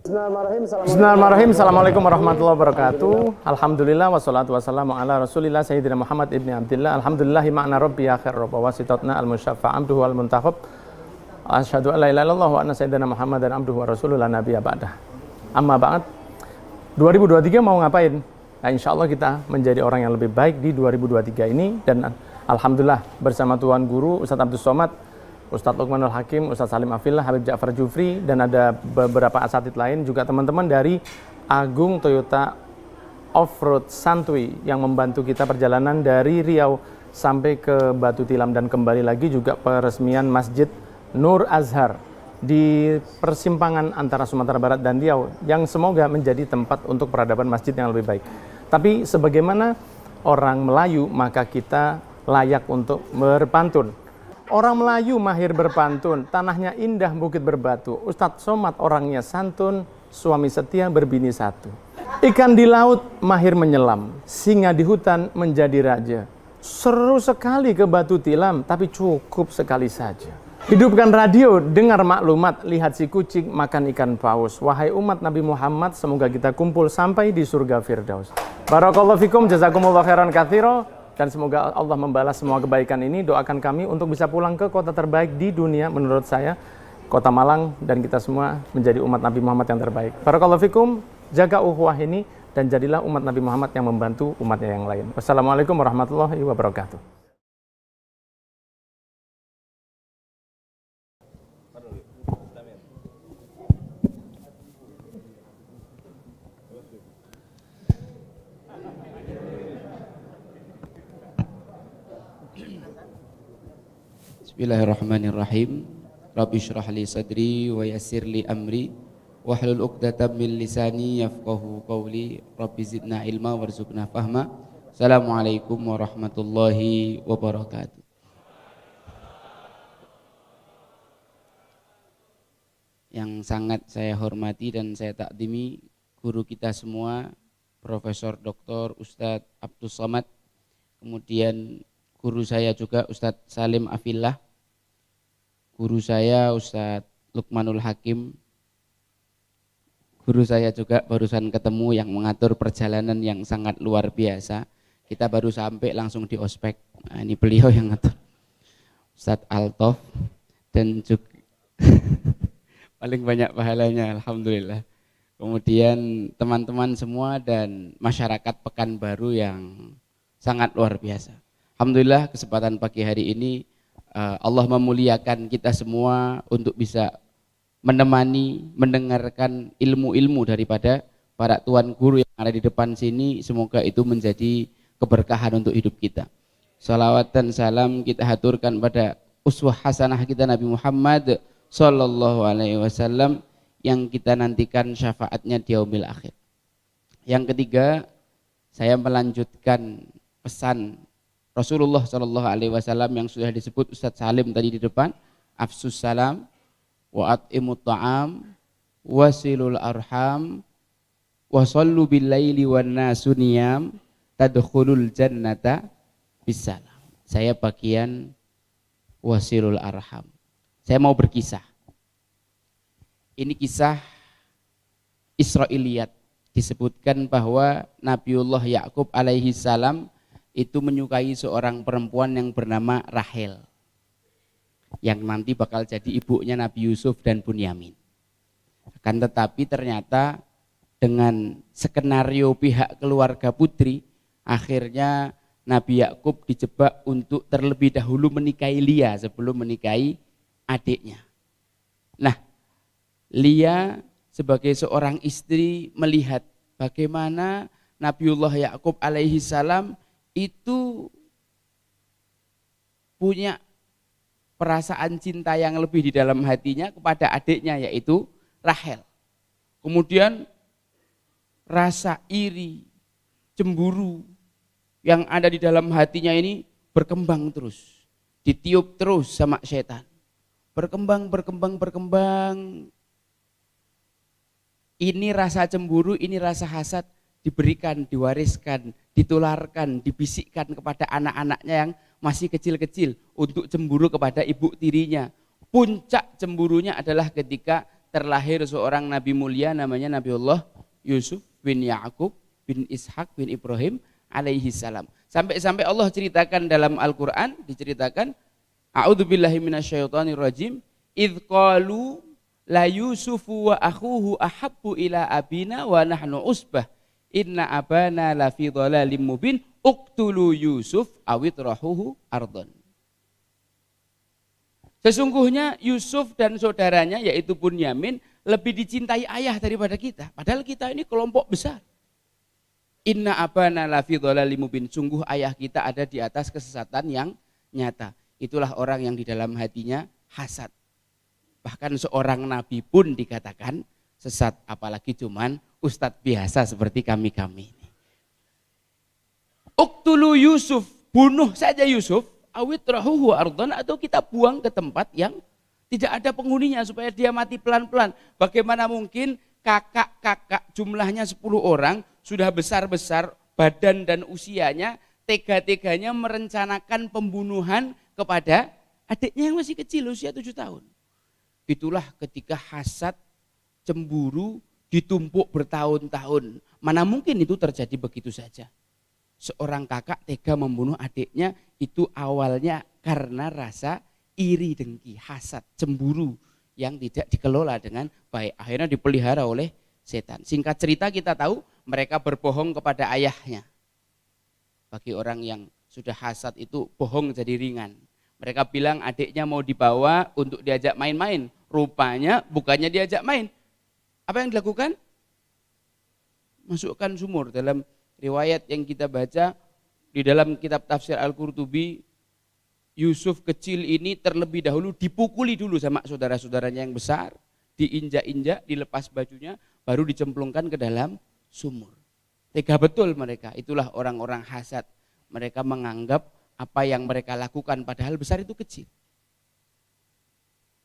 Bismillahirrahmanirrahim. Assalamualaikum warahmatullahi wabarakatuh. Alhamdulillah wassalatu wassalamu ala Rasulillah Sayyidina Muhammad ibni Abdillah. Alhamdulillahi ma'na rabbi akhir rabba wasitatna al-musyaffa abduhu al-muntakhab. Asyhadu an la ilaha illallah wa anna sayyidina Muhammadan abduhu wa rasuluhu la nabiyya ba'dah. Amma ba'd. 2023 mau ngapain? Nah, insyaallah kita menjadi orang yang lebih baik di 2023 ini dan alhamdulillah bersama Tuan Guru Ustadz Abdus Somad, Ustadz Luqmanul Hakim, Ustadz Salim Afillah, Habib Ja'far Jufri, dan ada beberapa asatid lain, juga teman-teman dari Agung Toyota Offroad Santuy yang membantu kita perjalanan dari Riau sampai ke Batu Tilam dan kembali lagi, juga peresmian Masjid Nur Azhar di persimpangan antara Sumatera Barat dan Riau yang semoga menjadi tempat untuk peradaban masjid yang lebih baik. Tapi sebagaimana orang Melayu, maka kita layak untuk berpantun. Orang Melayu mahir berpantun, tanahnya indah bukit berbatu. Ustadz Somad orangnya santun, suami setia berbini satu. Ikan di laut mahir menyelam, singa di hutan menjadi raja. Seru sekali ke Batu Tilam, tapi cukup sekali saja. Hidupkan radio, dengar maklumat, lihat si kucing makan ikan paus. Wahai umat Nabi Muhammad, semoga kita kumpul sampai di surga Firdaus. Barakallahu fikum, jazakumullah khairan katsira. Dan semoga Allah membalas semua kebaikan ini. Doakan kami untuk bisa pulang ke kota terbaik di dunia menurut saya, Kota Malang, dan kita semua menjadi umat Nabi Muhammad yang terbaik. Barakallahu fikum, jaga ukhuwah ini dan jadilah umat Nabi Muhammad yang membantu umatnya yang lain. Wassalamualaikum warahmatullahi wabarakatuh. Bismillahirrahmanirrahim. Rabbi shrah li sadri wa yassir li amri wahlul 'uqdatam min lisani yafqahu qawli. Rabbi zidna ilma warzuqna fahma. Assalamualaikum warahmatullahi wabarakatuh. Yang sangat saya hormati dan saya takdimi guru kita semua, Profesor Dr. Ustadz Abdus Somad, kemudian guru saya juga Ustadz Salim Afillah, guru saya Ustadz Luqmanul Hakim, guru saya juga barusan ketemu yang mengatur perjalanan yang sangat luar biasa. Kita baru sampai langsung di ospek. Nah, ini beliau yang ngatur, Ustadz Altof, dan juga paling banyak pahalanya, alhamdulillah. Kemudian teman-teman semua dan masyarakat Pekanbaru yang sangat luar biasa. Alhamdulillah kesempatan pagi hari ini Allah memuliakan kita semua untuk bisa menemani, mendengarkan ilmu-ilmu daripada para tuan guru yang ada di depan sini, semoga itu menjadi keberkahan untuk hidup kita. Salawat dan salam kita haturkan pada uswah hasanah kita Nabi Muhammad sallallahu alaihi wasallam yang kita nantikan syafaatnya di yaumil akhir. Yang ketiga, saya melanjutkan pesan Rasulullah sallallahu alaihi wasallam yang sudah disebut Ustadz Salim tadi di depan, afsus salam wa at'imut ta'am wasilul arham wasallu bil laili wan nasu niyam tadkhulul jannata bisalam. Saya bagian wasilul arham. Saya mau berkisah. Ini kisah Israiliyat. Disebutkan bahwa Nabiullah Yakub alaihi salam itu menyukai seorang perempuan yang bernama Rahel, yang nanti bakal jadi ibunya Nabi Yusuf dan Bunyamin. Akan tetapi ternyata dengan skenario pihak keluarga putri, akhirnya Nabi Yakub dijebak untuk terlebih dahulu menikahi Lia sebelum menikahi adiknya. Nah, Lia sebagai seorang istri melihat bagaimana Nabiullah Yakub alaihi salam itu punya perasaan cinta yang lebih di dalam hatinya kepada adiknya, yaitu Rahel. Kemudian rasa iri, cemburu yang ada di dalam hatinya ini berkembang terus, ditiup terus sama setan. Berkembang. Ini rasa cemburu, ini rasa hasad diberikan, diwariskan, ditularkan, dibisikkan kepada anak-anaknya yang masih kecil-kecil untuk cemburu kepada ibu tirinya. Puncak cemburunya adalah ketika terlahir seorang nabi mulia namanya Nabiullah Yusuf bin Yakub bin Ishak bin Ibrahim alaihi salam. Sampai-sampai Allah ceritakan dalam Al-Qur'an, diceritakan a'udzubillahi minasyaitonir rajim, idz qalu la yusufu wa akhuhu ahabbu ila abina wa nahnu usbah inna abana la fi dhalalim mubin uqtulu Yusuf awitrahuhu ardon. Sesungguhnya Yusuf dan saudaranya yaitu Bunyamin lebih dicintai ayah daripada kita, padahal kita ini kelompok besar. Inna abana la fi dhalalim mubin, sungguh ayah kita ada di atas kesesatan yang nyata. Itulah orang yang di dalam hatinya hasad. Bahkan seorang nabi pun dikatakan sesat, apalagi cuman ustadz biasa seperti kami-kami ini. Uqtulu Yusuf, bunuh saja Yusuf, awitrahuhu ardhan, atau kita buang ke tempat yang tidak ada penghuninya supaya dia mati pelan-pelan. Bagaimana mungkin kakak-kakak jumlahnya 10 orang, sudah besar-besar badan dan usianya, tega-teganya merencanakan pembunuhan kepada adiknya yang masih kecil usia 7 tahun. Itulah ketika hasad, cemburu ditumpuk bertahun-tahun. Mana mungkin itu terjadi begitu saja. Seorang kakak tega membunuh adiknya itu awalnya karena rasa iri dengki, hasad, cemburu yang tidak dikelola dengan baik. Akhirnya dipelihara oleh setan. Singkat cerita kita tahu mereka berbohong kepada ayahnya. Bagi orang yang sudah hasad itu bohong jadi ringan. Mereka bilang adiknya mau dibawa untuk diajak main-main. Rupanya bukannya diajak main. Apa yang dilakukan? Masukkan sumur. Dalam riwayat yang kita baca di dalam kitab tafsir Al-Qurtubi, Yusuf kecil ini terlebih dahulu dipukuli dulu sama saudara-saudaranya yang besar. Diinjak-injak, dilepas bajunya, baru dicemplungkan ke dalam sumur. Tega betul mereka. Itulah orang-orang hasad. Mereka menganggap apa yang mereka lakukan padahal besar itu kecil.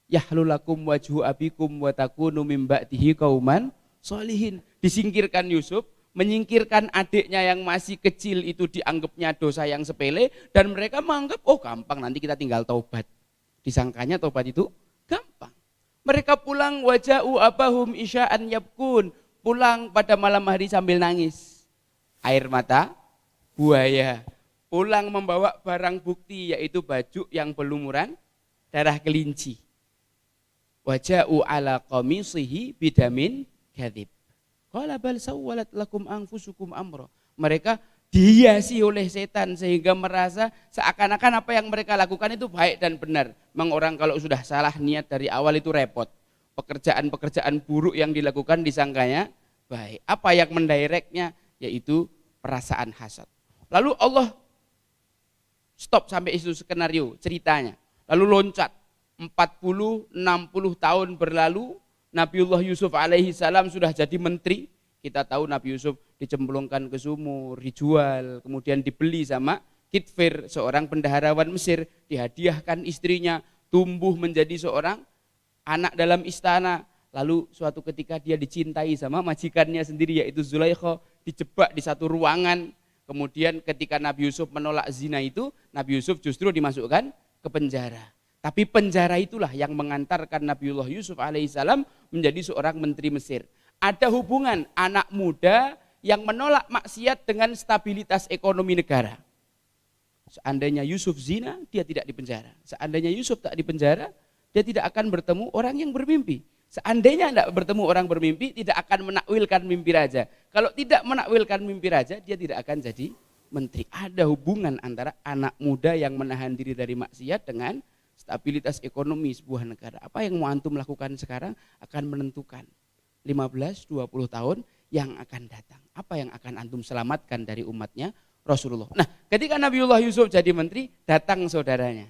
Yahlulakum wajhu abikum wa takunu mim ba'dihi qauman sholihin. Disingkirkan Yusuf, menyingkirkan adiknya yang masih kecil itu dianggapnya dosa yang sepele, dan mereka menganggap oh gampang, nanti kita tinggal taubat. Disangkanya taubat itu gampang. Mereka pulang waja'u abahum isya'an yabkun, pulang pada malam hari sambil nangis. Air mata buaya. Pulang membawa barang bukti yaitu baju yang berlumuran darah kelinci. Waja'u ala qamisihi bidamin kadhib. Qala bal sawwalat lakum anfusukum amra. Mereka dihiasi oleh setan sehingga merasa seakan-akan apa yang mereka lakukan itu baik dan benar. Memang orang kalau sudah salah niat dari awal itu repot. Pekerjaan-pekerjaan buruk yang dilakukan disangkanya baik. Apa yang mendirectnya? Yaitu perasaan hasad. Lalu Allah stop sampai itu skenario ceritanya. Lalu loncat 40-60 tahun berlalu, Nabiullah Yusuf alaihi salam sudah jadi menteri. Kita tahu Nabi Yusuf dicemplungkan ke sumur, dijual, kemudian dibeli sama Kitfir, seorang bendaharawan Mesir, dihadiahkan istrinya, tumbuh menjadi seorang anak dalam istana. Lalu suatu ketika dia dicintai sama majikannya sendiri yaitu Zulaikha, dijebak di satu ruangan. Kemudian ketika Nabi Yusuf menolak zina itu, Nabi Yusuf justru dimasukkan ke penjara. Tapi penjara itulah yang mengantarkan Nabiullah Yusuf alaihissalam menjadi seorang menteri Mesir. Ada hubungan anak muda yang menolak maksiat dengan stabilitas ekonomi negara. Seandainya Yusuf zina, dia tidak dipenjara. Seandainya Yusuf tak dipenjara, dia tidak akan bertemu orang yang bermimpi. Seandainya tidak bertemu orang bermimpi, tidak akan menakwilkan mimpi raja. Kalau tidak menakwilkan mimpi raja, dia tidak akan jadi menteri. Ada hubungan antara anak muda yang menahan diri dari maksiat dengan stabilitas ekonomi sebuah negara. Apa yang mau antum lakukan sekarang akan menentukan 15-20 tahun yang akan datang. Apa yang akan antum selamatkan dari umatnya Rasulullah. Nah, ketika Nabiullah Yusuf jadi menteri, datang saudaranya.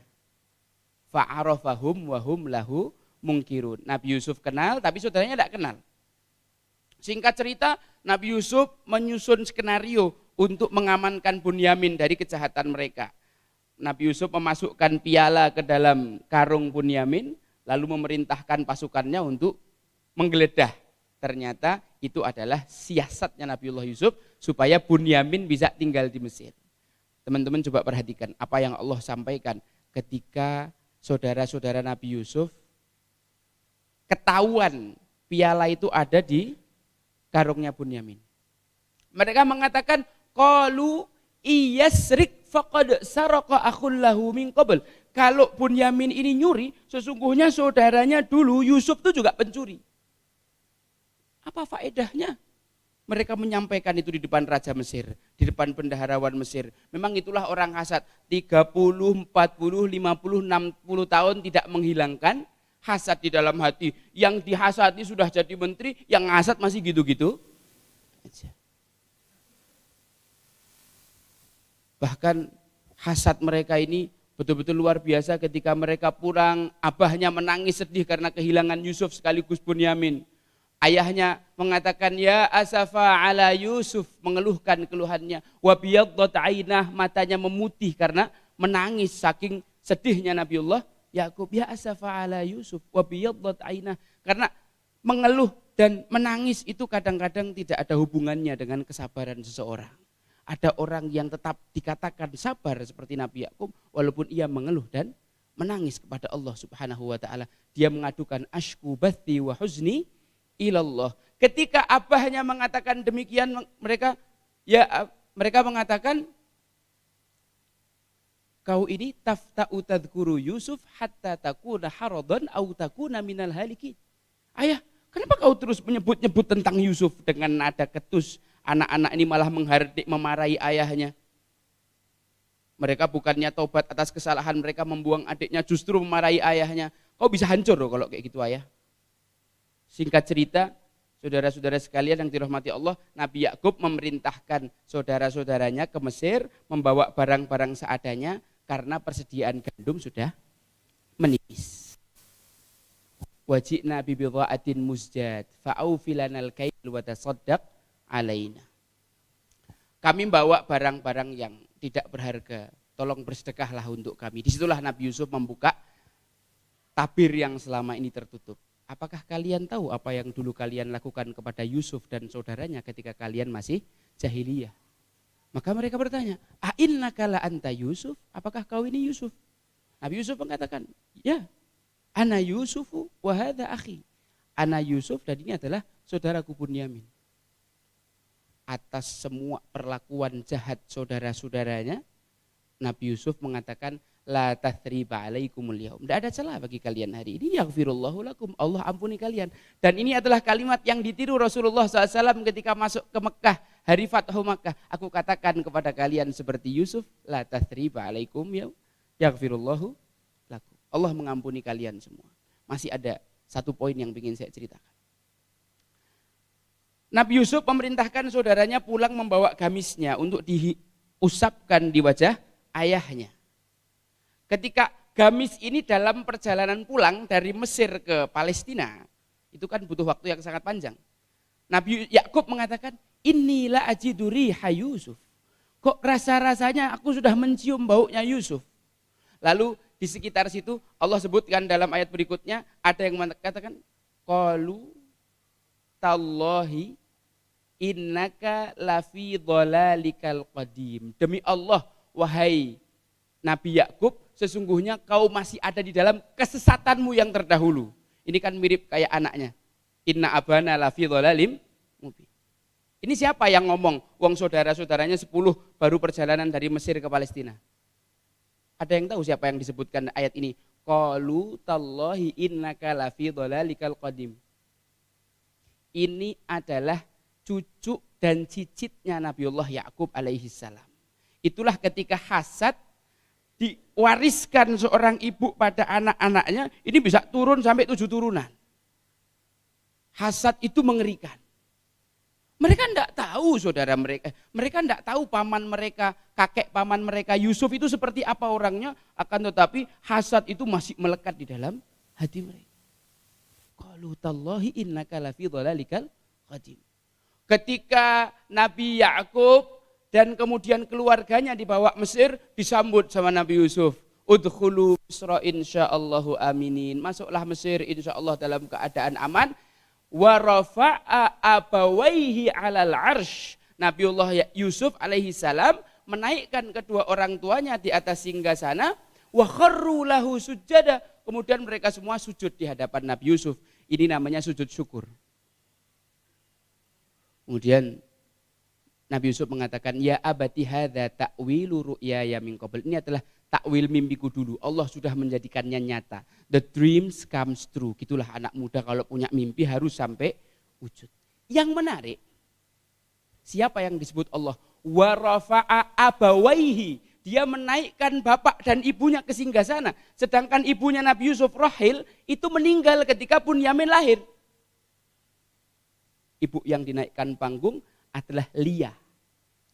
Fa'arafahum wahum lahu mungkirun. Nabi Yusuf kenal, tapi saudaranya tidak kenal. Singkat cerita, Nabi Yusuf menyusun skenario untuk mengamankan Bunyamin dari kejahatan mereka. Nabi Yusuf memasukkan piala ke dalam karung Bunyamin, lalu memerintahkan pasukannya untuk menggeledah. Ternyata itu adalah siasatnya Nabiullah Yusuf supaya Bunyamin bisa tinggal di Mesir. Teman-teman coba perhatikan apa yang Allah sampaikan ketika saudara-saudara Nabi Yusuf ketahuan piala itu ada di karungnya Bunyamin. Mereka mengatakan qalu iyasrik faqad saraqa akhul lahu min qabl. Kalau Bunyamin ini nyuri, sesungguhnya saudaranya dulu Yusuf itu juga pencuri. Apa faedahnya? Mereka menyampaikan itu di depan Raja Mesir, di depan bendaharawan Mesir. Memang itulah orang hasad, 30, 40, 50, 60 tahun tidak menghilangkan hasad di dalam hati. Yang dihasati sudah jadi menteri, yang hasad masih gitu-gitu aja. Bahkan hasad mereka ini betul-betul luar biasa ketika mereka pulang, abahnya menangis sedih karena kehilangan Yusuf sekaligus Bunyamin. Ayahnya mengatakan ya asafa ala Yusuf, mengeluhkan keluhannya. Wa biyaddat ainah, matanya memutih karena menangis saking sedihnya Nabiullah Yakub. Ya asafa ala Yusuf wa biyaddat ainah, karena mengeluh dan menangis itu kadang-kadang tidak ada hubungannya dengan kesabaran seseorang. Ada orang yang tetap dikatakan sabar seperti Nabi Yakub walaupun ia mengeluh dan menangis kepada Allah Subhanahu wa taala. Dia mengadukan ashku bathi wa huzni ilallah. Ketika abahnya mengatakan demikian, mereka mengatakan kau ini tafta'u tadhkuru Yusuf hatta takuna haradan au takuna minal halikin. Ayah, kenapa kau terus menyebut-nyebut tentang Yusuf dengan nada ketus? Anak-anak ini malah menghardik, memarahi ayahnya. Mereka bukannya tobat atas kesalahan mereka membuang adiknya, justru memarahi ayahnya. Kau bisa hancur loh kalau kayak gitu ayah. Singkat cerita, saudara-saudara sekalian yang dirahmati Allah, Nabi Yakub memerintahkan saudara-saudaranya ke Mesir membawa barang-barang seadanya karena persediaan gandum sudah menipis. Wajibna bi bidha'atin muzjad fa'aufilanal kail wa tasaddaq alaina. Kami bawa barang-barang yang tidak berharga, tolong bersedekahlah untuk kami. Disitulah Nabi Yusuf membuka tabir yang selama ini tertutup. Apakah kalian tahu apa yang dulu kalian lakukan kepada Yusuf dan saudaranya ketika kalian masih jahiliyah? Maka mereka bertanya, a'innaka la anta Yusuf? Apakah kau ini Yusuf? Nabi Yusuf mengatakan, ya, ana Yusufu wa hadha akhi. Ana Yusuf dan ini adalah saudaraku Bunyamin. Atas semua perlakuan jahat saudara-saudaranya, Nabi Yusuf mengatakan, la tathriba alaikumul yaum. Tidak ada celah bagi kalian hari ini. Yaghfirullahu lakum. Allah ampuni kalian. Dan ini adalah kalimat yang ditiru Rasulullah SAW ketika masuk ke Mekah. Hari Fathu Makkah. Aku katakan kepada kalian seperti Yusuf. La tathriba alaikum yaum. Yaghfirullahu lakum. Allah mengampuni kalian semua. Masih ada satu poin yang ingin saya ceritakan. Nabi Yusuf memerintahkan saudaranya pulang membawa gamisnya untuk diusapkan di wajah ayahnya. Ketika gamis ini dalam perjalanan pulang dari Mesir ke Palestina, itu kan butuh waktu yang sangat panjang. Nabi Yakub mengatakan, inilah ajiduri Yusuf. Kok rasa-rasanya aku sudah mencium baunya Yusuf. Lalu di sekitar situ Allah sebutkan dalam ayat berikutnya, ada yang mengatakan, qalu tallahi innaka lafi dhalalikal qadim. Demi Allah, wahai Nabi Yakub, sesungguhnya kau masih ada di dalam kesesatanmu yang terdahulu. Ini kan mirip kayak anaknya. Inna abana lafi dhalalim mubin. Ini siapa yang ngomong? Wong saudara-saudaranya 10 baru perjalanan dari Mesir ke Palestina. Ada yang tahu siapa yang disebutkan ayat ini? Qalu tallahi innaka lafi dhalalikal qadim. Ini adalah cucu dan cicitnya Nabiullah Yakub alaihi salam. Itulah ketika hasad diwariskan seorang ibu pada anak-anaknya, ini bisa turun sampai 7 turunan. Hasad itu mengerikan. Mereka tidak tahu saudara mereka tidak tahu paman mereka, kakek paman mereka Yusuf itu seperti apa orangnya, akan tetapi hasad itu masih melekat di dalam hati mereka. Qalu tallahi innaka lafi dhalalikal qadim. Ketika Nabi Yakub dan kemudian keluarganya dibawa Mesir, disambut sama Nabi Yusuf. Udkhulu Misra insyaallahu aminin. Masuklah Mesir insyaallah dalam keadaan aman. Wa rafa'a abawaihi 'alal 'arsy. Nabiullah Yusuf alaihi salam menaikkan kedua orang tuanya di atas singgasana. Wa kharru lahu sujada. Kemudian mereka semua sujud di hadapan Nabi Yusuf. Ini namanya sujud syukur. Kemudian Nabi Yusuf mengatakan, ya abati hadza ta'wilu ru'yaya min qabl. Ini adalah takwil mimpiku dulu. Allah sudah menjadikannya nyata. The dreams comes true. Gitulah anak muda kalau punya mimpi harus sampai wujud. Yang menarik, siapa yang disebut Allah? Wa rafa'a abawaihi. Dia menaikkan bapak dan ibunya ke singgasana. Sedangkan ibunya Nabi Yusuf, Rahil, itu meninggal ketika Bunyamin lahir. Ibu yang dinaikkan panggung adalah Lia,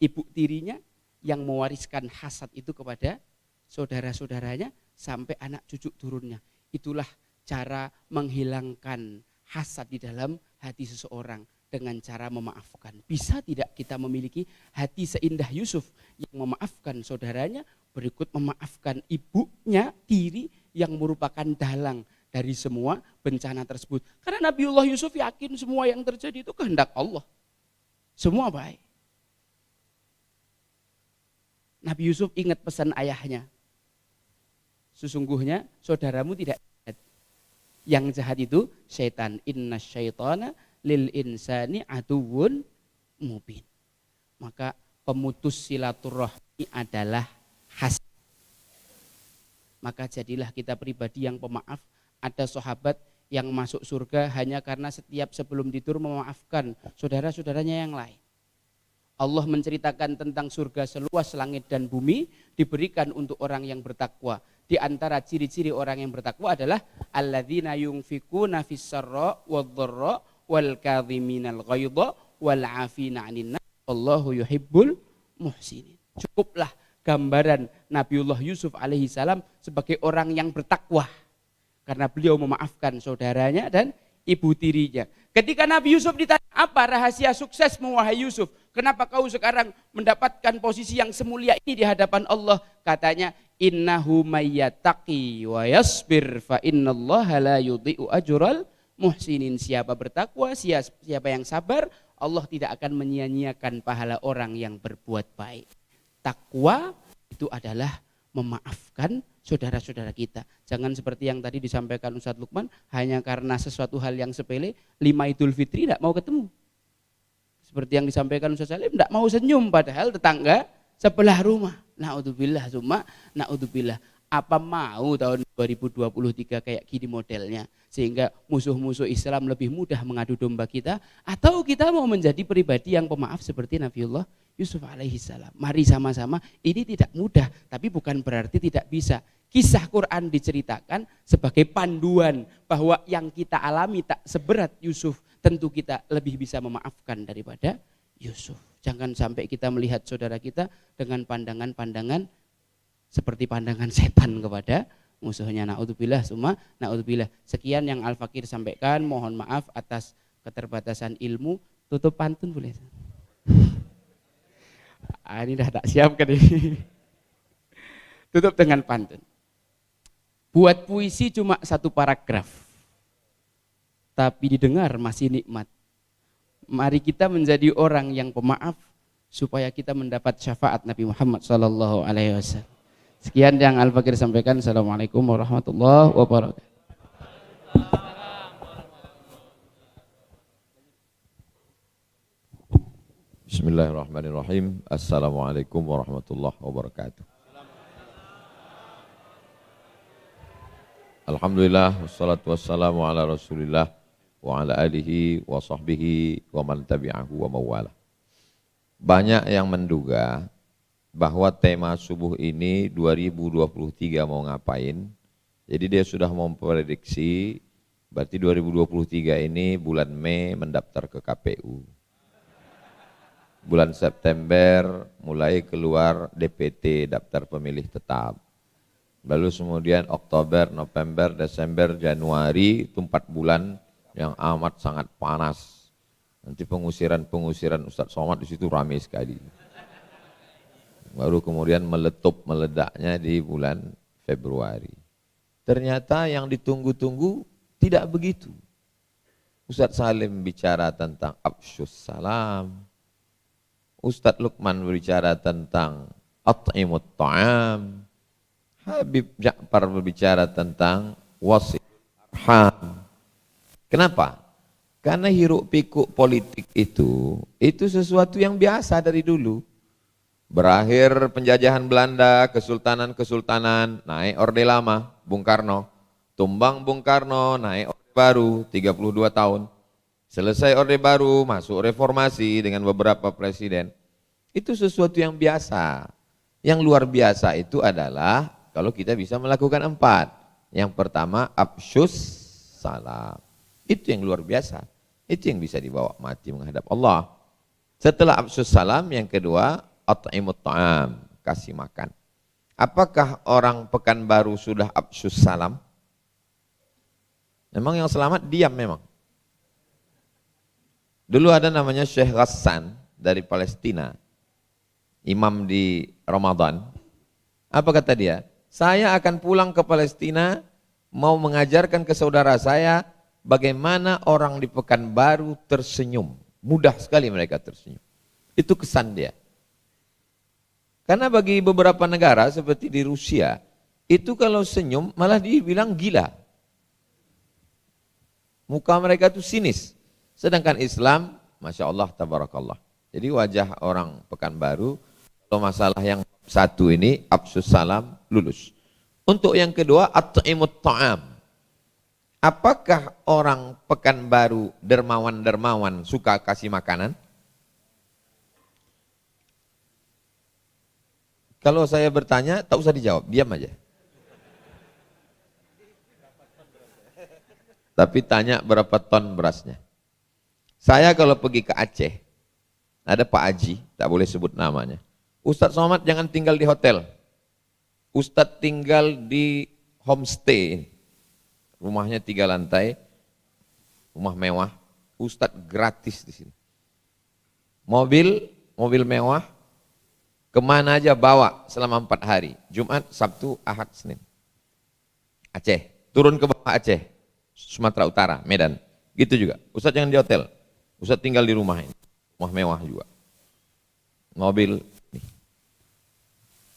ibu tirinya yang mewariskan hasad itu kepada saudara-saudaranya sampai anak cucu turunnya. Itulah cara menghilangkan hasad di dalam hati seseorang dengan cara memaafkan. Bisa tidak kita memiliki hati seindah Yusuf yang memaafkan saudaranya, berikut memaafkan ibunya tiri yang merupakan dalang dari semua bencana tersebut. Karena Nabiullah Yusuf yakin semua yang terjadi itu kehendak Allah. Semua baik. Nabi Yusuf ingat pesan ayahnya. Sesungguhnya saudaramu tidak jahat. Yang jahat itu syaitan. Inna syaitana lil insani aduwwun mubin. Maka pemutus silaturahmi adalah hasad. Maka jadilah kita pribadi yang pemaaf. Ada sahabat yang masuk surga hanya karena setiap sebelum tidur memaafkan saudara-saudaranya yang lain. Allah menceritakan tentang surga seluas langit dan bumi diberikan untuk orang yang bertakwa. Di antara ciri-ciri orang yang bertakwa adalah alladzina yunfikuna fis-sarra wadh-dharra wal kadhiminal ghaidha wal 'afina 'anil nas wallahu yuhibbul muhsinin. Cukuplah gambaran Nabiullah Yusuf alaihi salam sebagai orang yang bertakwa. Karena beliau memaafkan saudaranya dan ibu tirinya. Ketika Nabi Yusuf ditanya, apa rahasia suksesmu wahai Yusuf? Kenapa kau sekarang mendapatkan posisi yang semulia ini di hadapan Allah? Katanya, innahu mayyattaqi wa yasbir fa innallaha la yudhi'u ajral muhsinin. Siapa bertakwa, siapa yang sabar, Allah tidak akan menyia-nyiakan pahala orang yang berbuat baik. Takwa itu adalah memaafkan saudara-saudara kita. Jangan seperti yang tadi disampaikan Ustadz Lukman, hanya karena sesuatu hal yang sepele, 5 Idul Fitri tidak mau ketemu. Seperti yang disampaikan Ustadz Salim, tidak mau senyum, padahal tetangga sebelah rumah. Na'udzubillah, na'udzubillah. Apa mau tahun 2023 kayak gini modelnya, sehingga musuh-musuh Islam lebih mudah mengadu domba kita, atau kita mau menjadi pribadi yang pemaaf seperti Nabiullah Yusuf alaihi salam? Mari sama-sama, ini tidak mudah, tapi bukan berarti tidak bisa. Kisah Quran diceritakan sebagai panduan bahwa yang kita alami tak seberat Yusuf, tentu kita lebih bisa memaafkan daripada Yusuf. Jangan sampai kita melihat saudara kita dengan pandangan-pandangan seperti pandangan setan kepada musuhnya. Na'udzubillah, summa na'udzubillah. Sekian yang Al-Fakir sampaikan, mohon maaf atas keterbatasan ilmu. Tutup pantun boleh? Ini dah tak siapkan ini. Tutup dengan pantun. Buat puisi cuma 1 paragraf, tapi didengar masih nikmat. Mari kita menjadi orang yang pemaaf supaya kita mendapat syafaat Nabi Muhammad SAW. Sekian yang Al-Fakir sampaikan. Assalamualaikum warahmatullahi wabarakatuh. Bismillahirrahmanirrahim. Assalamualaikum warahmatullahi wabarakatuh. Alhamdulillah, wassalatu wassalamu ala rasulillah wa ala alihi wa sahbihi wa man tabi'ahu wa mawala. Banyak yang menduga bahwa tema subuh ini 2023 mau ngapain. Jadi dia sudah memprediksi berarti 2023 ini bulan Mei mendaftar ke KPU. Bulan September mulai keluar DPT, daftar pemilih tetap. Lalu kemudian Oktober, November, Desember, Januari itu 4 bulan yang amat sangat panas. Nanti pengusiran Ustadz Somad di situ ramai sekali. Baru kemudian meledaknya di bulan Februari. Ternyata yang ditunggu-tunggu tidak begitu. Ustadz Salim bicara tentang Afsyus Salam. Ustadz Lukman berbicara tentang At'imut Ta'am. Habib Ja'far berbicara tentang wasil arham. Kenapa? Karena hiruk pikuk politik itu sesuatu yang biasa dari dulu. Berakhir penjajahan Belanda, kesultanan-kesultanan, naik Orde Lama, Bung Karno. Tumbang Bung Karno, naik Orde Baru, 32 tahun. Selesai Orde Baru, masuk reformasi dengan beberapa presiden. Itu sesuatu yang biasa. Yang luar biasa itu adalah kalau kita bisa melakukan 4. Yang pertama, Afsyus Salam. Itu yang luar biasa. Itu yang bisa dibawa mati menghadap Allah. Setelah Afsyus Salam, yang kedua, At'imut Ta'am, kasih makan. Apakah orang Pekanbaru sudah Afsyus Salam? Memang yang selamat diam memang. Dulu ada namanya Syekh Ghassan dari Palestina, imam di Ramadan. Apa kata dia? Saya akan pulang ke Palestina, mau mengajarkan ke saudara saya bagaimana orang di Pekanbaru tersenyum. Mudah sekali mereka tersenyum. Itu kesan dia. Karena bagi beberapa negara seperti di Rusia, itu kalau senyum malah dibilang gila. Muka mereka itu sinis. Sedangkan Islam, Masya Allah, Tabarakallah. Jadi wajah orang Pekanbaru, kalau masalah yang 1 ini, Afsyus Salam, lulus. Untuk yang kedua, At'imut Ta'am. Apakah orang Pekanbaru dermawan-dermawan suka kasih makanan? Kalau saya bertanya, tak usah dijawab, diam aja. Tapi tanya berapa ton berasnya. Saya kalau pergi ke Aceh, ada Pak Haji, tak boleh sebut namanya. Ustadz Somad jangan tinggal di hotel. Ustadz tinggal di homestay. Rumahnya 3 lantai, rumah mewah. Ustadz gratis di sini. Mobil mewah, kemana aja bawa selama 4 hari. Jumat, Sabtu, Ahad, Senin. Aceh, turun ke bawah Aceh, Sumatera Utara, Medan. Gitu juga, Ustadz jangan di hotel. Ustadz tinggal di rumah ini, rumah mewah juga. Mobil, nih.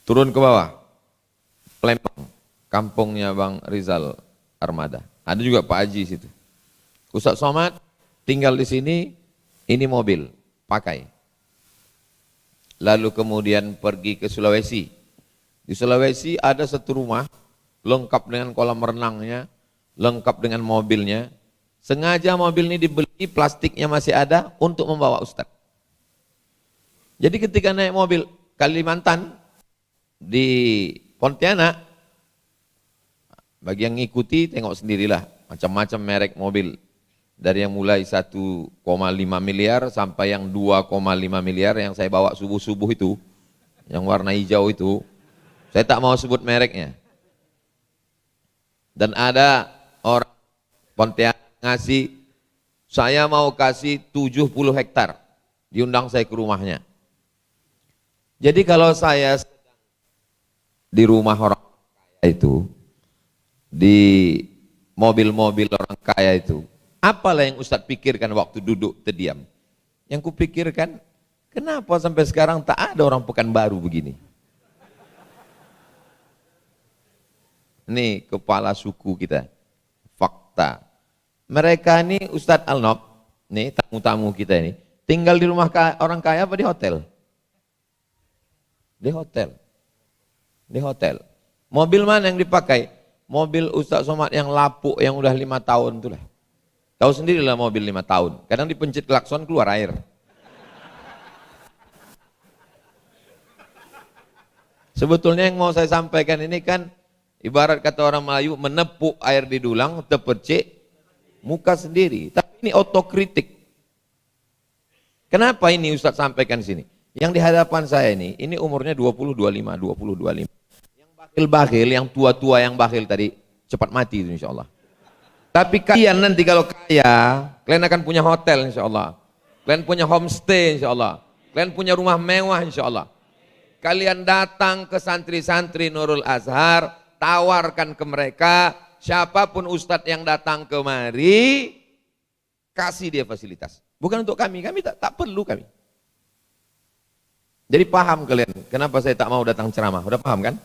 Turun ke bawah, Palembang, kampungnya Bang Rizal Armada. Ada juga Pak Haji situ. Ustadz Somad tinggal di sini, ini mobil, pakai. Lalu kemudian pergi ke Sulawesi. Di Sulawesi ada 1 rumah lengkap dengan kolam renangnya, lengkap dengan mobilnya. Sengaja mobil ini dibeli, plastiknya masih ada untuk membawa Ustadz. Jadi ketika naik mobil Kalimantan di Pontianak, bagi yang ngikuti tengok sendirilah, macam-macam merek mobil. Dari yang mulai 1,5 miliar sampai yang 2,5 miliar yang saya bawa subuh-subuh itu, yang warna hijau itu, saya tak mau sebut mereknya. Dan ada orang Pontianak ngasih, saya mau kasih 70 hektar, diundang saya ke rumahnya. Jadi kalau saya di rumah orang kaya itu, di mobil-mobil orang kaya itu, apalah yang Ustadz pikirkan waktu duduk terdiam? Yang kupikirkan, kenapa sampai sekarang tak ada orang Pekanbaru begini? Ini kepala suku kita, fakta. Mereka ini Ustadz Alnop, nih tamu-tamu kita ini, tinggal di rumah orang kaya apa di hotel? Di hotel. Di hotel. Mobil mana yang dipakai? Mobil Ustadz Somad yang lapuk yang udah 5 tahun itulah. Tahu sendirilah mobil 5 tahun. Kadang dipencet klakson keluar air. Sebetulnya yang mau saya sampaikan ini kan ibarat kata orang Melayu menepuk air di dulang, terpercik muka sendiri. Tapi ini otokritik. Kenapa ini Ustadz sampaikan sini? Yang di hadapan saya ini umurnya 20, 25, 20, 25. Yang bakhil-bakhil, yang tua-tua yang bakhil tadi, cepat mati itu insya Allah. Tapi kalian nanti kalau kaya, kalian akan punya hotel insya Allah. Kalian punya homestay insya Allah. Kalian punya rumah mewah insya Allah. Kalian datang ke santri-santri Nurul Azhar, tawarkan ke mereka, siapapun ustadz yang datang kemari, kasih dia fasilitas. Bukan untuk kami tak perlu kami. Jadi paham kalian, kenapa saya tak mau datang ceramah, udah paham kan?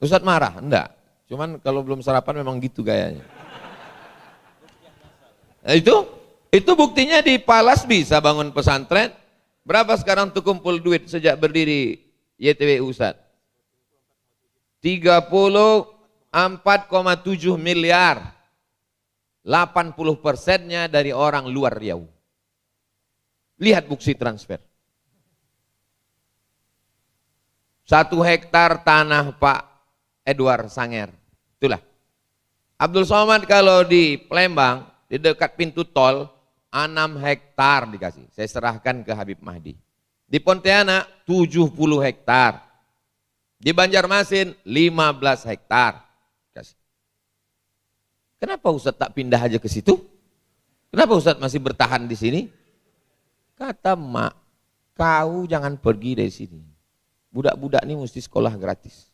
Ustadz marah? Enggak, cuman kalau belum sarapan memang gitu gayanya. Nah, itu buktinya di Palas bisa bangun pesantren. Berapa sekarang tuh kumpul duit sejak berdiri YTW Ustadz? 34,7 miliar. 80%-nya dari orang luar Riau. Lihat bukti transfer. 1 hektar tanah Pak Edward Sanger. Itulah. Abdul Somad kalau di Palembang, di dekat pintu tol, 6 hektar dikasih. Saya serahkan ke Habib Mahdi. Di Pontianak 70 hektar. Di Banjarmasin 15 hektar. Kasih. Kenapa Ustadz tak pindah aja ke situ? Kenapa Ustadz masih bertahan di sini? Kata mak, kau jangan pergi dari sini. Budak-budak ini mesti sekolah gratis.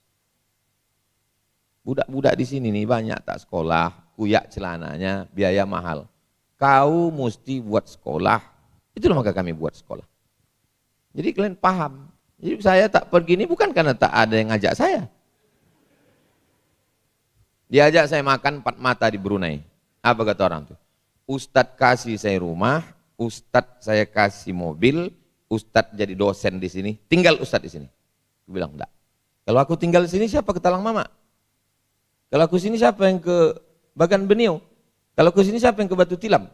Budak-budak di sini nih banyak tak sekolah, kuyak celananya, biaya mahal. Kau mesti buat sekolah. Itulah maka kami buat sekolah. Jadi kalian paham. Jadi saya tak pergi ini bukan karena tak ada yang ngajak saya. Diajak saya makan 4 mata di Brunei. Apa kata orang tuh? Ustadz kasih saya rumah, Ustadz saya kasih mobil, Ustadz jadi dosen di sini, tinggal Ustadz di sini. Aku bilang enggak. Kalau aku tinggal di sini siapa ke Talang Mama? Kalau aku sini siapa yang ke Bagan Benio? Kalau ke sini siapa yang ke Batu Tilam?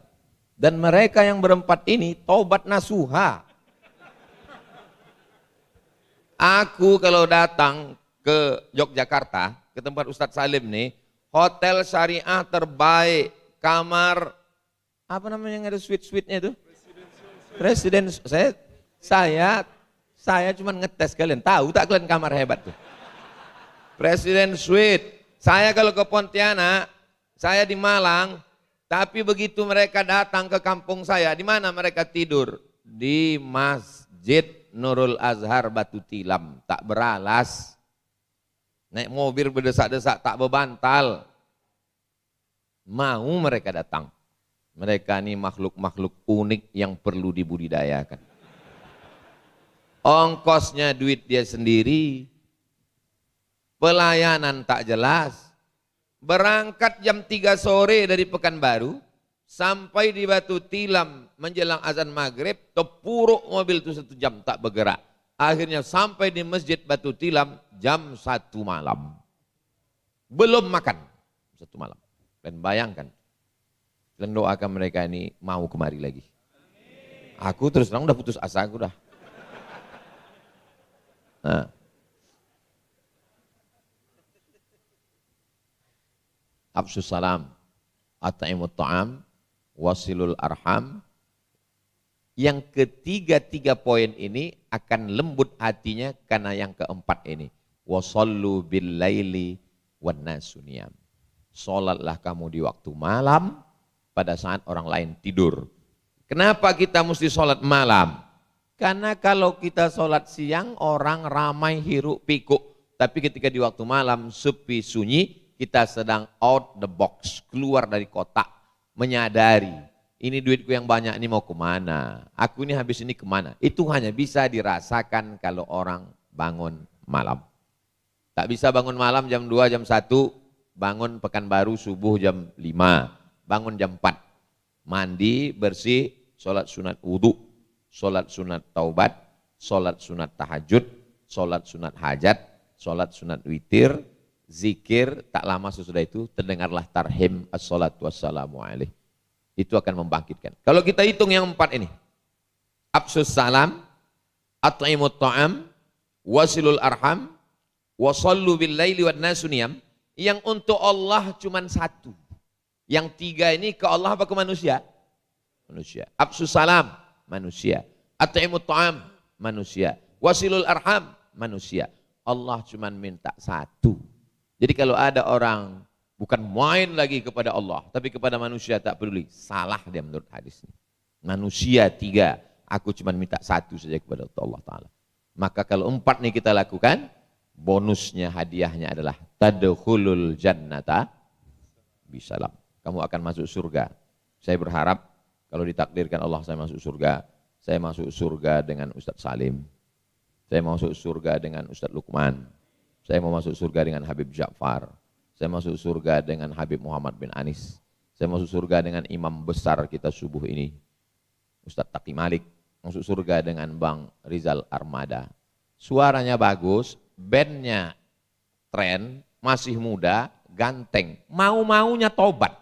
Dan mereka yang berempat ini taubat nasuha. Aku kalau datang ke Yogyakarta, ke tempat Ustadz Salim nih, hotel syariah terbaik, kamar apa namanya yang ada suite-suite-nya itu? Presiden. Saya cuma ngetes kalian, tahu tak kalian kamar hebat tuh. Presiden suite. Saya kalau ke Pontianak, saya di Malang, tapi begitu mereka datang ke kampung saya, di mana mereka tidur? Di Masjid Nurul Azhar Batu Tilam, tak beralas. Naik mobil berdesak-desak, tak bebantal. Mau mereka datang. Mereka ini makhluk-makhluk unik yang perlu dibudidayakan. Ongkosnya duit dia sendiri. Pelayanan tak jelas. Berangkat jam 3 sore dari Pekanbaru, sampai di Batu Tilam menjelang azan maghrib, terpuruk mobil itu 1 jam tak bergerak. Akhirnya sampai di Masjid Batu Tilam jam 1 malam. Belum makan 1 malam. Dan bayangkan, dan doakan mereka ini mau kemari lagi. Aku terus terang udah putus asa aku dah. Nah. Afsus salam, at'imut ta'am, wasilul arham. Yang ketiga poin ini akan lembut hatinya karena yang keempat ini. Wasallu bil laili wan nasu niyam. Salatlah kamu di waktu malam pada saat orang lain tidur. Kenapa kita mesti salat malam? Karena kalau kita salat siang orang ramai hiruk pikuk, tapi ketika di waktu malam sepi sunyi, kita sedang out the box, keluar dari kotak, menyadari ini duitku yang banyak ini mau kemana, aku ini habis ini kemana. Itu hanya bisa dirasakan kalau orang bangun malam. Tak bisa bangun malam jam 2, jam 1, bangun Pekanbaru subuh jam 5, bangun jam 4, mandi, bersih, sholat sunat wudu, sholat sunat taubat, sholat sunat tahajud, sholat sunat hajat, sholat sunat witir, zikir, tak lama sesudah itu terdengarlah tarhim as-salatu wassalamu alaih. Itu akan membangkitkan. Kalau kita hitung yang 4 ini, afsus salam, at'imut ta'am, wasilul arham, wasallu bil laili wan nasu niyam, yang untuk Allah cuma 1. Yang 3 ini ke Allah apa ke manusia? Manusia. Afsus salam, manusia. At'imut ta'am, manusia. Wasilul arham, manusia. Allah cuma minta 1. Jadi kalau ada orang bukan main lagi kepada Allah, tapi kepada manusia tak peduli, salah dia menurut hadis ini. Manusia 3, aku cuma minta 1 saja kepada Allah Ta'ala. Maka kalau 4 nih kita lakukan, bonusnya, hadiahnya adalah tadkhulul jannata bisalam. Kamu akan masuk surga. Saya berharap kalau ditakdirkan Allah saya masuk surga, saya masuk surga dengan Ustadz Salim. Saya masuk surga dengan Ustadz Lukman. Saya mau masuk surga dengan Habib Ja'far. Saya masuk surga dengan Habib Muhammad bin Anis. Saya masuk surga dengan imam besar kita subuh ini, Ustadz Taqi Malik. Masuk surga dengan Bang Rizal Armada. Suaranya bagus, bandnya tren, masih muda, ganteng. Mau-maunya tobat.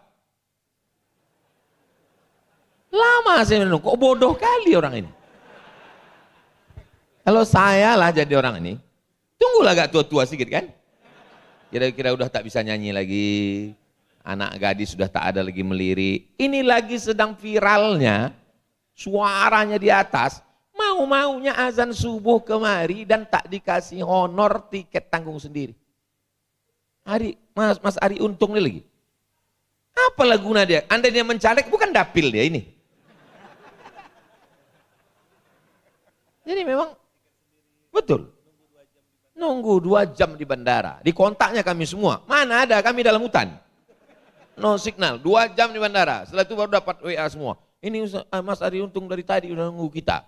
Lama saya menunggu, kok bodoh kali orang ini. Kalau saya lah jadi orang ini, tunggulah agak tua-tua sedikit kan. Kira-kira udah tak bisa nyanyi lagi, anak gadis sudah tak ada lagi melirik. Ini lagi sedang viralnya, suaranya di atas, mau-maunya azan subuh kemari dan tak dikasih honor tiket tanggung sendiri. Mas Ari untung nih lagi. Apalah guna dia? Anda dia mencalek bukan dapil dia ini. Jadi memang betul. Nunggu 2 jam di bandara. Di kontaknya kami semua. Mana ada, kami dalam hutan. No signal, 2 jam di bandara. Setelah itu baru dapat WA semua. Ini Mas Ari untung dari tadi udah nunggu kita.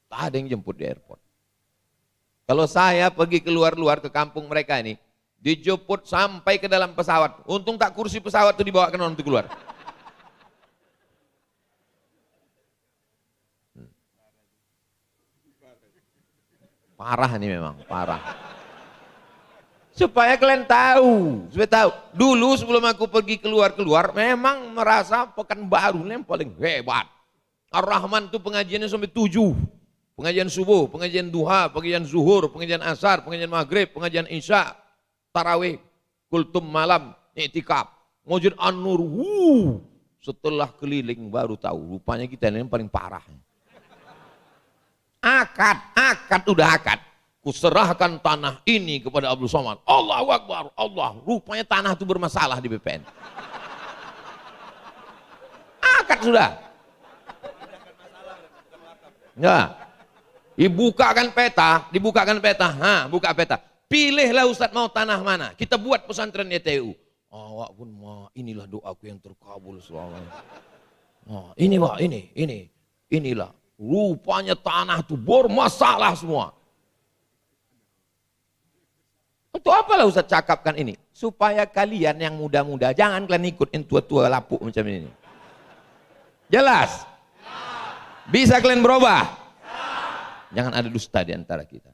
Tak ada yang jemput di airport. Kalau saya pergi keluar-luar ke kampung mereka ini, dijemput sampai ke dalam pesawat. Untung tak kursi pesawat itu dibawakan orang itu keluar. Parah nih memang, parah. Supaya kalian tahu, supaya tahu. Dulu sebelum aku pergi keluar-keluar, memang merasa Pekanbaru ini yang paling hebat. Ar-Rahman itu pengajiannya sampai 7. Pengajian subuh, pengajian duha, pengajian zuhur, pengajian asar, pengajian maghrib, pengajian isya, tarawih, kultum malam, i'tikaf, Masjid An-Nur. Setelah keliling baru tahu, rupanya kita ini yang paling parah. Akad udah akad. Kuserahkan tanah ini kepada Abdul Somad. Allahu Akbar, Allah. Rupanya tanah itu bermasalah di BPN. Akad sudah. Ya. Dibukakan peta. Buka peta. Pilihlah Ustadz mau tanah mana. Kita buat pesantren YTU. Awak pun inilah doaku yang terkabul selama. Ini Pak, inilah. Rupanya tanah itu bermasalah semua. Untuk apalah Ustaz cakapkan ini? Supaya kalian yang muda-muda, jangan kalian ikutin tua-tua lapuk macam ini. Jelas? Bisa kalian berubah? Jangan ada dusta di antara kita.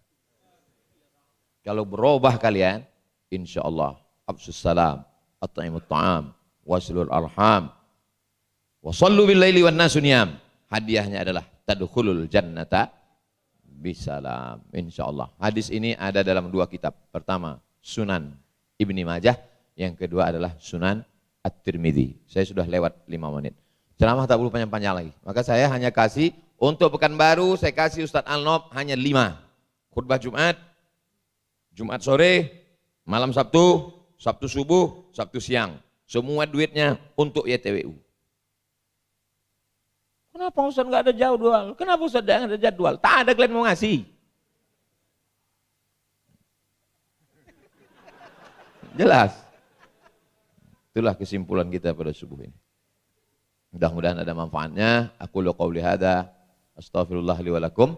Kalau berubah kalian, insya Allah, absus salam, at'imut ta'am, wasilul arham, wasallu bil laili wan nasu niyam. Hadiahnya adalah tadkhulul jannata bisalam, insya Allah. Hadis ini ada dalam 2 kitab. Pertama, Sunan Ibni Majah. Yang kedua adalah Sunan At-Tirmidzi. Saya sudah lewat 5 menit. Ceramah tak perlu panjang-panjang lagi. Maka saya hanya kasih, untuk Pekanbaru saya kasih Ustadz Al-Nob hanya 5. Khutbah Jumat, Jumat sore, malam Sabtu, Sabtu subuh, Sabtu siang. Semua duitnya untuk YTWU. Kenapa Ustadz nggak ada jadwal? Kenapa Ustadz nggak ada jadwal? Tak ada kalian mau ngasih. Jelas. Itulah kesimpulan kita pada subuh ini. Mudah-mudahan ada manfaatnya. Aku lu qauli hada, astaghfirullah li wa lakum.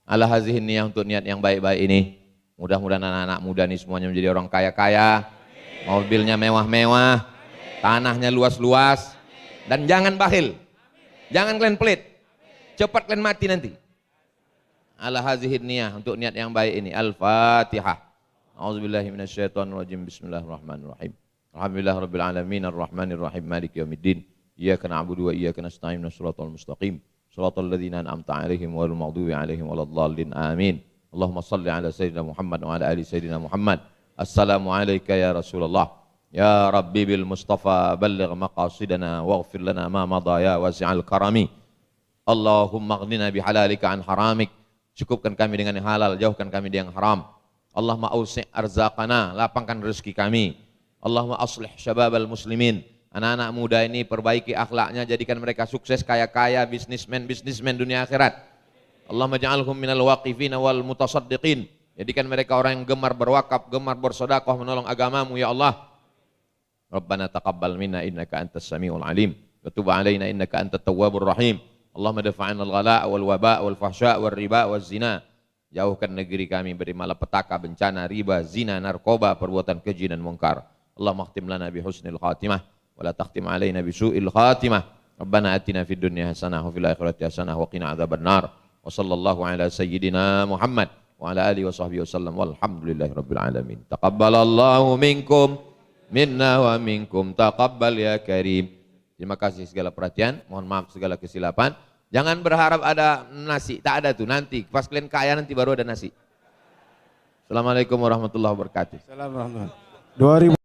Ala hazihi niyah, untuk niat yang baik-baik ini. Mudah-mudahan anak-anak muda ini semuanya menjadi orang kaya-kaya, mobilnya mewah-mewah, tanahnya luas-luas, dan jangan bakhil, jangan kalian pelit, cepat kalian mati nanti. Ala hazihi niyah, untuk niat yang baik ini. Al-Fatihah. A'udzubillahi minasyaitonirrajim. Bismillahirrahmanirrahim. Alhamdulillahirabbil alamin arrahmanir rahim maliki yaumiddin. Iyyaka na'budu wa iyyaka nasta'in shiratal mustaqim. Shiratal ladzina an'amta 'alaihim ghairil maghdubi 'alaihim waladdallin. Amin. Allahumma salli ala Sayyidina Muhammad wa ala ali Sayyidina Muhammad. Assalamu alayka ya Rasulullah. Ya Rabbi bil Mustafa balligh maqasidana waghfir lana ma madha ya wasi'al karami. Allahumma aghnina bihalalika an haramik. Cukupkan kami dengan yang halal, jauhkan kami dari yang haram. Allahumma awsi' arzaqana, lapangkan rezeki kami. Allahumma aslih syababal muslimin. Anak-anak muda ini perbaiki akhlaknya, jadikan mereka sukses, kaya-kaya, bisnismen dunia akhirat. Allahumma ja'alhum minal waqifina wal mutasaddiqin. Jadikan mereka orang yang gemar berwakaf, gemar bersedekah, menolong agamamu ya Allah. Rabbana taqabbal minna innaka antas samiul alim. Wa tub alaina innaka antat tawwabur rahim. Allahumma dafa'na al-ghala' wal waba' wal fahsya' wal riba wal zina. Jauhkan negeri kami dari malapetaka, bencana, riba, zina, narkoba, perbuatan keji dan mungkar. Allahumma khtim lana bi husnil khatimah wa la takhtim alaina bi su'il khatimah. Rabbana atina fid dunya hasanah wa fil akhirati hasanah wa qina adzabannar. Wa sallallahu ala sayyidina Muhammad wa ala alihi wa sahbihi wasallam walhamdulillahi rabbil alamin. Taqabbalallahu minkum minna wa minkum taqabbal ya karim. Terima kasih segala perhatian, mohon maaf segala kesilapan. Jangan berharap ada nasi, tak ada tuh, nanti pas kalian kaya nanti baru ada nasi. Assalamualaikum warahmatullahi wabarakatuh. Assalamualaikum warahmatullahi wabarakatuh.